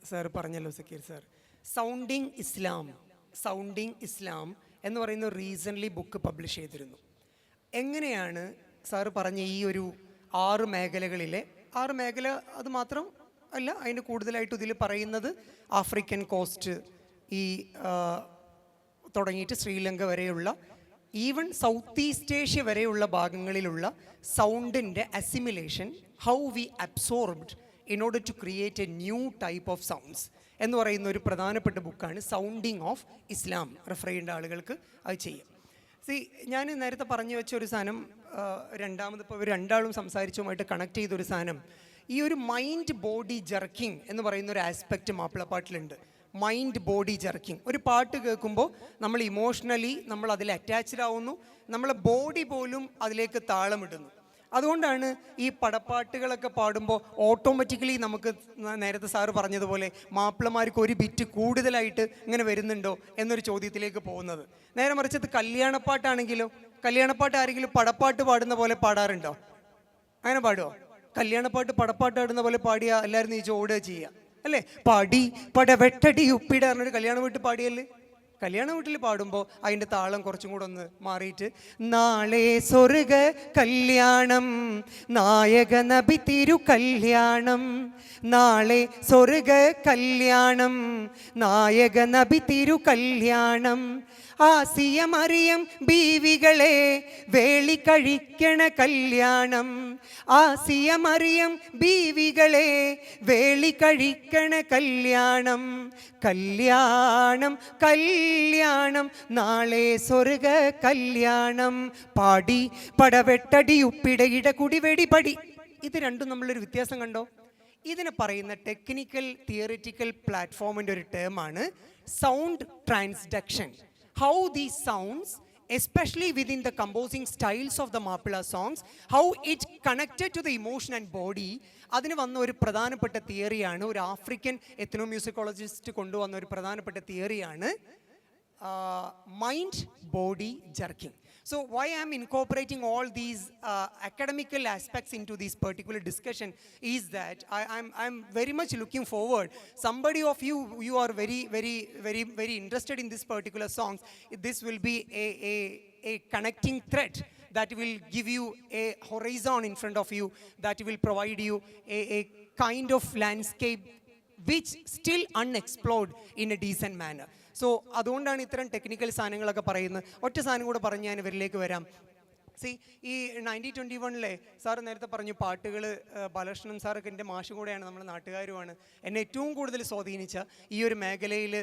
സാർ പറഞ്ഞല്ലോ സക്കീർ സാർ. സൗണ്ടിങ് ഇസ്ലാം എന്ന് പറയുന്ന റീസെൻ്റ്ലി ബുക്ക് പബ്ലിഷ് ചെയ്തിരുന്നു. എങ്ങനെയാണ് സാറ് പറഞ്ഞ ഈ ഒരു 6 മേഖലകളിലെ 6 മേഖല അത് മാത്രം അല്ല, അതിൻ്റെ കൂടുതലായിട്ട് ഇതിൽ പറയുന്നത് ആഫ്രിക്കൻ കോസ്റ്റ് ഈ തുടങ്ങിയിട്ട് ശ്രീലങ്ക വരെയുള്ള ഈവൻ സൗത്ത് ഈസ്റ്റ് ഏഷ്യ വരെയുള്ള ഭാഗങ്ങളിലുള്ള സൗണ്ടിൻ്റെ assimilation, how we absorbed in order to create a new type of sounds എന്ന് പറയുന്ന ഒരു പ്രധാനപ്പെട്ട ബുക്കാണ് സൗണ്ടിങ് ഓഫ് ഇസ്ലാം. റെഫർ ചെയ്യേണ്ട ആളുകൾക്ക് അത് ചെയ്യും. ഞാൻ നേരത്തെ പറഞ്ഞു വെച്ച ഒരു സാധനം രണ്ടാമത് ഇപ്പോൾ ഇവർ രണ്ടാളും സംസാരിച്ചുമായിട്ട് കണക്ട് ചെയ്തൊരു സാധനം, ഈ ഒരു മൈൻഡ് ബോഡി ജർക്കിംഗ് എന്ന് പറയുന്ന ഒരു ആസ്പെക്റ്റ് മാപ്പിളപ്പാട്ടിലുണ്ട്. Mind body jerking. ഒരു പാട്ട് കേൾക്കുമ്പോൾ നമ്മൾ ഇമോഷണലി നമ്മൾ അതിൽ അറ്റാച്ച്ഡ് ആവുന്നു, നമ്മളെ ബോഡി പോലും അതിലേക്ക് താളമിടുന്നു. അതുകൊണ്ടാണ് ഈ പടപ്പാട്ടുകളൊക്കെ പാടുമ്പോൾ ഓട്ടോമാറ്റിക്കലി നമുക്ക് നേരത്തെ സാറ് പറഞ്ഞതുപോലെ മാപ്പിളമാർക്ക് ഒരു ബിറ്റ് കൂടുതലായിട്ട് ഇങ്ങനെ വരുന്നുണ്ടോ എന്നൊരു ചോദ്യത്തിലേക്ക് പോകുന്നത്. നേരെ മറിച്ചത് കല്യാണപ്പാട്ടാണെങ്കിലോ, കല്യാണപ്പാട്ട് ആരെങ്കിലും പടപ്പാട്ട് പാടുന്ന പോലെ പാടാറുണ്ടോ? അങ്ങനെ പാടുമോ? കല്യാണപ്പാട്ട് പടപ്പാട്ട് പാടുന്ന പോലെ പാടിയാൽ എല്ലാവരും നീച്ച് ഓടുക ചെയ്യുക അല്ലേ? പാടി പടവെട്ടടി ഉപ്പിട പറഞ്ഞൊരു കല്യാണ വീട്ടിൽ പാടിയല്ലേ? കല്യാണ വീട്ടിൽ പാടുമ്പോൾ അതിൻ്റെ താളം കുറച്ചും കൂടെ ഒന്ന് മാറിയിട്ട് നാളെ സ്വർഗ കല്യാണം നായക നബി തിരു കല്യാണം, നാളെ സ്വർഗ കല്യാണം നായക നബി തിരു കല്യാണം, ആസിയ മറിയം ബീവികളെ വേളി കഴിക്കണ കല്യാണം, ആസിയ മറിയം ബീവികളെ വേളി കഴിക്കണ കല്യാണം, കല്യാണം കല്യാണം നാളെ സ്വർഗ കല്യാണം, പാടി പടവെട്ടടി ഉപ്പിടയിട കുടിവെടി പടി. ഇത് രണ്ടും നമ്മളൊരു വ്യത്യാസം കണ്ടോ? ഇതിനെ പറയുന്ന ടെക്നിക്കൽ തിയറിറ്റിക്കൽ പ്ലാറ്റ്ഫോമിൻ്റെ ഒരു ടേമാണ് sound transduction. How these sounds, especially within the composing styles of the Mappila songs, how it connected to the emotion and body. അതിന് വന്ന ഒരു പ്രധാനപ്പെട്ട തിയറിയാണ്, ഒരു ആഫ്രിക്കൻ എത്നോമ്യൂസിക്കോളജിസ്റ്റ് കൊണ്ടുവന്ന ഒരു പ്രധാനപ്പെട്ട തിയറിയാണ് mind body jerking. So why I am incorporating all these academical aspects into this particular discussion is that I'm very much looking forward. Somebody of you are very interested in this particular songs. This will be a connecting thread that will give you a horizon in front of you, that will provide you a kind of landscape which still unexplored in a decent manner. So അതുകൊണ്ടാണ് ഇത്തരം technical സാധനങ്ങളൊക്കെ പറയുന്നത്. ഒറ്റ സാധനം കൂടെ പറഞ്ഞ് ഞാൻ ഇവരിലേക്ക് വരാം. ഈ 1921 സാർ നേരത്തെ പറഞ്ഞു പാട്ടുകൾ, ബാലകൃഷ്ണൻ സാറൊക്കെ എൻ്റെ മാഷും കൂടെയാണ്, നമ്മൾ നാട്ടുകാരുമാണ്. എന്നെ ഏറ്റവും കൂടുതൽ സ്വാധീനിച്ച ഈ ഒരു മേഖലയിൽ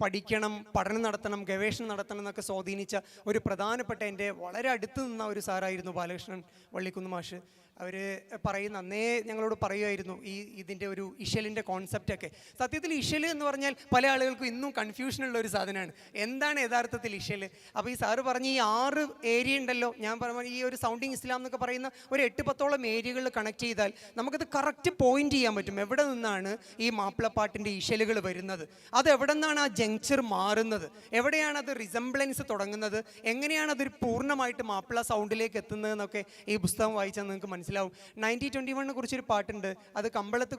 പഠിക്കണം, പഠനം നടത്തണം, ഗവേഷണം നടത്തണം എന്നൊക്കെ സ്വാധീനിച്ച ഒരു പ്രധാനപ്പെട്ട എൻ്റെ വളരെ അടുത്ത് നിന്ന ഒരു സാറായിരുന്നു ബാലകൃഷ്ണൻ വള്ളിക്കുന്ന് മാഷ്. അവർ പറയുന്ന അന്നേ ഞങ്ങളോട് പറയുമായിരുന്നു ഇതിൻ്റെ ഒരു ഇഷലിൻ്റെ കോൺസെപ്റ്റൊക്കെ. സത്യത്തിൽ ഇഷൽ എന്ന് പറഞ്ഞാൽ പല ആളുകൾക്കും ഇന്നും കൺഫ്യൂഷനുള്ള ഒരു സാധനമാണ്. എന്താണ് യഥാർത്ഥത്തിൽ ഇഷൽ? അപ്പോൾ ഈ സാറ് പറഞ്ഞ ഈ 6 ഏരിയ ഉണ്ടല്ലോ, ഞാൻ പറഞ്ഞ ഈ ഒരു സൗണ്ടിങ് ഇസ്ലാം എന്നൊക്കെ പറയുന്ന ഒരു 8-10ഓളം ഏരിയകളിൽ കണക്ട് ചെയ്താൽ നമുക്കത് കറക്റ്റ് പോയിന്റ് ചെയ്യാൻ പറ്റും. എവിടെ നിന്നാണ് ഈ മാപ്പിളപ്പാട്ടിൻ്റെ ഇഷലുകൾ വരുന്നത്, അത് എവിടെ നിന്നാണ് ആ ജങ്ചർ മാറുന്നത്, എവിടെയാണ് അത് റിസംബ്ലൻസ് തുടങ്ങുന്നത്, എങ്ങനെയാണ് അതൊരു പൂർണ്ണമായിട്ട് മാപ്പിള സൗണ്ടിലേക്ക് എത്തുന്നതെന്നൊക്കെ ഈ പുസ്തകം വായിച്ചാൽ നിങ്ങൾക്ക് മനസ്സിലാവും. 1921 കുറിച്ചൊരു പാട്ടുണ്ട്, അത് കമ്പളത്ത്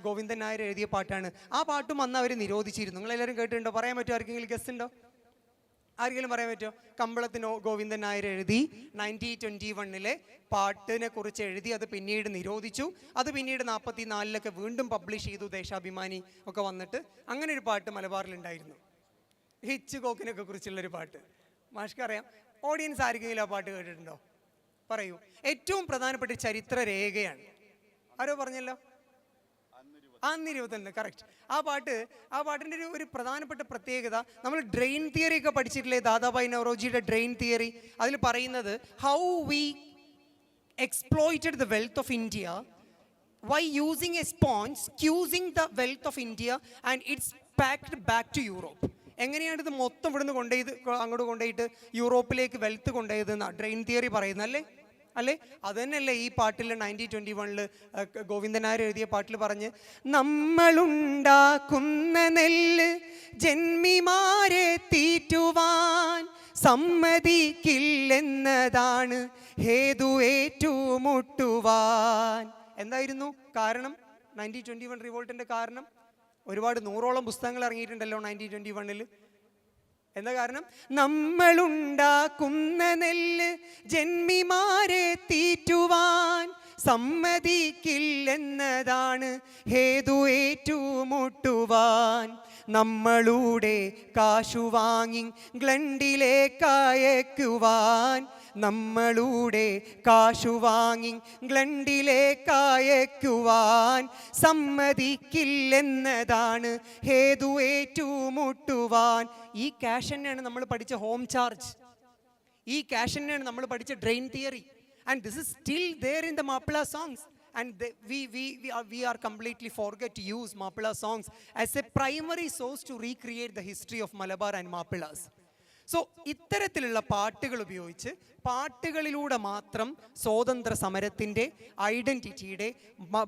ഗോവിന്ദൻ നായർ എഴുതിയ പാട്ടാണ്. ആ പാട്ടും അന്ന് അവർ നിരോധിച്ചിരുന്നു. നിങ്ങളെല്ലാവരും കേട്ടിട്ടുണ്ടോ? പറയാൻ പറ്റുമോ? ആർക്കെങ്കിലും ഗസ്റ്റ് ഉണ്ടോ? ആരെങ്കിലും പറയാൻ പറ്റുമോ? കമ്പളത്തിനോ ഗോവിന്ദൻ നായർ എഴുതി 1921 പാട്ടിനെ കുറിച്ച് എഴുതി, അത് പിന്നീട് നിരോധിച്ചു. അത് പിന്നീട് 44 വീണ്ടും പബ്ലിഷ് ചെയ്തു, ദേശാഭിമാനി ഒക്കെ വന്നിട്ട്. അങ്ങനെ ഒരു പാട്ട് മലബാറിലുണ്ടായിരുന്നു, ഹിച്ച് കോക്കിനൊക്കെ കുറിച്ചുള്ളൊരു പാട്ട്. മാഷ്ക്കറിയാം? ഓഡിയൻസ് ആർക്കെങ്കിലും ആ പാട്ട് കേട്ടിട്ടുണ്ടോ? പറയൂ. ഏറ്റവും പ്രധാനപ്പെട്ട ചരിത്ര രേഖയാണ്. ആരോ പറഞ്ഞല്ലോ, അന്ന് 21 കറക്റ്റ്. ആ പാട്ടിൻ്റെ ഒരു പ്രധാനപ്പെട്ട പ്രത്യേകത, നമ്മൾ ഡ്രെയിൻ തിയറി ഒക്കെ പഠിച്ചിട്ടില്ലേ, ദാദാഭായ് നവറോജിയുടെ ഡ്രെയിൻ തിയറി. അതിൽ പറയുന്നത് how we exploited the wealth of India by using a sponge, squeezing the wealth of India and it's packed back to Europe. എങ്ങനെയാണ് ഇത് മൊത്തം ഇവിടുന്ന് അങ്ങോട്ട് കൊണ്ടുപോയിട്ട് യൂറോപ്പിലേക്ക് വെൽത്ത് കൊണ്ടുപോയതെന്നാണ് ഡ്രെയിൻ തിയറി പറയുന്നത്, അല്ലേ? അത് തന്നെയല്ലേ ഈ പാട്ടിൽ 1921 ഗോവിന്ദൻ നായർ എഴുതിയ പാട്ടിൽ പറഞ്ഞ്, നമ്മളുണ്ടാക്കുന്ന നെല്ല് ജന്മിമാരെ തീറ്റുവാൻ സമ്മതിക്കില്ലെന്നതാണ് ഹേതു ഏറ്റുമുട്ടുവാൻ. എന്തായിരുന്നു കാരണം? 1921 റിവോൾട്ടിൻ്റെ കാരണം ഒരുപാട് 100ഓളം പുസ്തകങ്ങൾ ഇറങ്ങിയിട്ടുണ്ടല്ലോ 1921. എന്താ കാരണം? നമ്മളുണ്ടാക്കുന്ന നെല്ല് ജന്മിമാരെ തീറ്റുവാൻ സമ്മതിക്കില്ലെന്നതാണ് ഹേതു ഏറ്റുമുട്ടുവാൻ. നമ്മളുടെ കാശു വാങ്ങി ഇംഗ്ലണ്ടിലേക്കയക്കുവാൻ, നമ്മളുടെ കാശു വാങ്ങി ഇംഗ്ലണ്ടിലേക്കയക്കുവാൻ സമ്മതിക്കില്ലെന്നതാണ് ഹേതു ഏറ്റുമുട്ടുവാൻ. ഈ ക്യാഷ് തന്നെയാണ് നമ്മൾ പഠിച്ച ഹോം ചാർജ്, ഈ ക്യാഷ് തന്നെയാണ് നമ്മൾ പഠിച്ച drain theory. And this is still there in the Mappila songs. And we are completely forget to use Mappila songs as a primary source to recreate the history of Malabar and Mappilas. So ഇത്തരത്തിലുള്ള പാട്ടുകൾ ഉപയോഗിച്ച് പാട്ടുകളിലൂടെ മാത്രം സ്വാതന്ത്ര്യ സമരത്തിൻ്റെ ഐഡൻറ്റിറ്റിയുടെ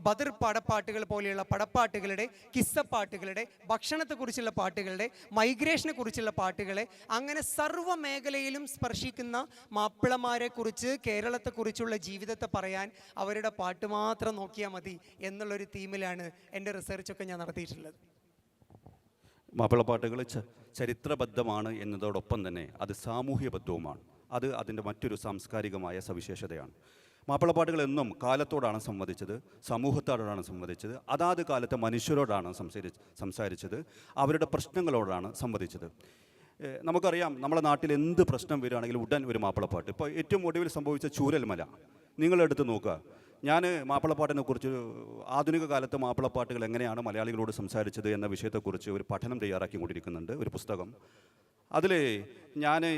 ബദർ പടപ്പാട്ടുകൾ പോലെയുള്ള പടപ്പാട്ടുകളുടെ, കിസ്സപ്പാട്ടുകളുടെ, ഭക്ഷണത്തെക്കുറിച്ചുള്ള പാട്ടുകളുടെ, മൈഗ്രേഷനെ കുറിച്ചുള്ള പാട്ടുകളെ, അങ്ങനെ സർവ്വ മേഖലയിലും സ്പർശിക്കുന്ന മാപ്പിളമാരെക്കുറിച്ച്, കേരളത്തെക്കുറിച്ചുള്ള ജീവിതത്തെ പറയാൻ അവരുടെ പാട്ട് മാത്രം നോക്കിയാൽ മതി എന്നുള്ളൊരു തീമിലാണ് എൻ്റെ റിസർച്ചൊക്കെ ഞാൻ നടത്തിയിട്ടുള്ളത്. മാപ്പിളപ്പാട്ടുകൾ ചരിത്രബദ്ധമാണ് എന്നതോടൊപ്പം തന്നെ അത് സാമൂഹ്യബദ്ധവുമാണ്. അത് അതിൻ്റെ മറ്റൊരു സാംസ്കാരികമായ സവിശേഷതയാണ്. മാപ്പിളപ്പാട്ടുകൾ എന്നും കാലത്തോടാണ് സംവദിച്ചത്, സമൂഹത്തോടാണ് സംവദിച്ചത്, അതാത് കാലത്തെ മനുഷ്യരോടാണ് സംസാരിച്ചത്, അവരുടെ പ്രശ്നങ്ങളോടാണ് സംവദിച്ചത്. നമുക്കറിയാം, നമ്മുടെ നാട്ടിൽ എന്ത് പ്രശ്നം വരികയാണെങ്കിലും ഉടൻ ഒരു മാപ്പിളപ്പാട്ട്. ഇപ്പോൾ ഏറ്റവും ഒടുവിൽ സംഭവിച്ച ചൂരൽമല നിങ്ങളെടുത്ത് നോക്കുക. ഞാൻ മാപ്പിളപ്പാട്ടിനെ കുറിച്ച്, ആധുനിക കാലത്ത് മാപ്പിളപ്പാട്ടുകൾ എങ്ങനെയാണ് മലയാളികളോട് സംസാരിച്ചത് എന്ന വിഷയത്തെക്കുറിച്ച് ഒരു പഠനം തയ്യാറാക്കിക്കൊണ്ടിരിക്കുന്നുണ്ട്, ഒരു പുസ്തകം. അതിൽ ഞാൻ ഈ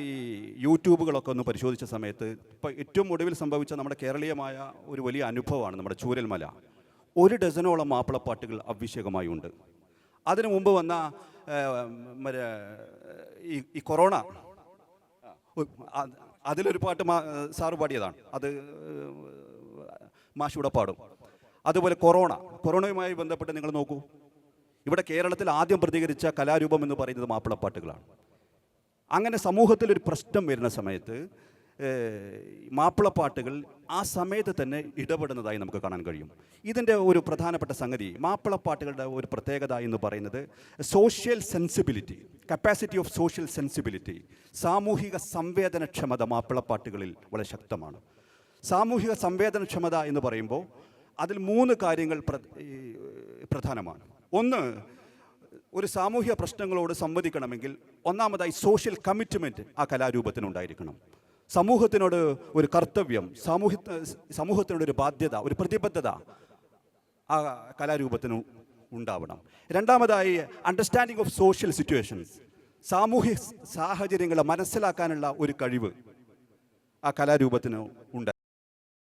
യൂട്യൂബുകളൊക്കെ ഒന്ന് പരിശോധിച്ച സമയത്ത് ഇപ്പോൾ ഏറ്റവും ഒടുവിൽ സംഭവിച്ച നമ്മുടെ കേരളീയമായ ഒരു വലിയ അനുഭവമാണ് നമ്മുടെ ചൂരൽമല. 1 ഡസനോളം മാപ്പിളപ്പാട്ടുകൾ അഭിഷേകമായി ഉണ്ട്. അതിനു മുമ്പ് വന്ന ഈ കൊറോണ, അതിലൊരു പാട്ട് സാറ് പാടിയതാണ്, അത് മാഷൂടെ പാടും. അതുപോലെ കൊറോണയുമായി ബന്ധപ്പെട്ട് നിങ്ങൾ നോക്കൂ, ഇവിടെ കേരളത്തിൽ ആദ്യം പ്രതികരിച്ച കലാരൂപം എന്ന് പറയുന്നത് മാപ്പിളപ്പാട്ടുകളാണ്. അങ്ങനെ സമൂഹത്തിലൊരു പ്രശ്നം വരുന്ന സമയത്ത് മാപ്പിളപ്പാട്ടുകൾ ആ സമയത്ത് തന്നെ ഇടപെടുന്നതായി നമുക്ക് കാണാൻ കഴിയും. ഇതിൻ്റെ ഒരു പ്രധാനപ്പെട്ട സംഗതി, മാപ്പിളപ്പാട്ടുകളുടെ ഒരു പ്രത്യേകത എന്ന് പറയുന്നത് social sensibility, capacity of social sensibility, സാമൂഹിക സംവേദനക്ഷമത മാപ്പിളപ്പാട്ടുകളിൽ വളരെ ശക്തമാണ്. സാമൂഹിക സംവേദനക്ഷമത എന്ന് പറയുമ്പോൾ അതിൽ 3 കാര്യങ്ങൾ പ്രധാനമാണ്. ഒന്ന്, ഒരു സാമൂഹിക പ്രശ്നങ്ങളോട് സംവദിക്കണമെങ്കിൽ ഒന്നാമതായി സോഷ്യൽ കമ്മിറ്റ്മെൻറ്റ് ആ കലാരൂപത്തിനുണ്ടായിരിക്കണം. സമൂഹത്തിനോട് ഒരു കർത്തവ്യം, സമൂഹത്തിനോടൊരു ബാധ്യത, ഒരു പ്രതിബദ്ധത ആ കലാരൂപത്തിന് ഉണ്ടാവണം. രണ്ടാമതായി അണ്ടർസ്റ്റാൻഡിങ് ഓഫ് സോഷ്യൽ സിറ്റുവേഷൻസ്, സാമൂഹ്യ സാഹചര്യങ്ങളെ മനസ്സിലാക്കാനുള്ള ഒരു കഴിവ് ആ കലാരൂപത്തിന് ഉണ്ട്.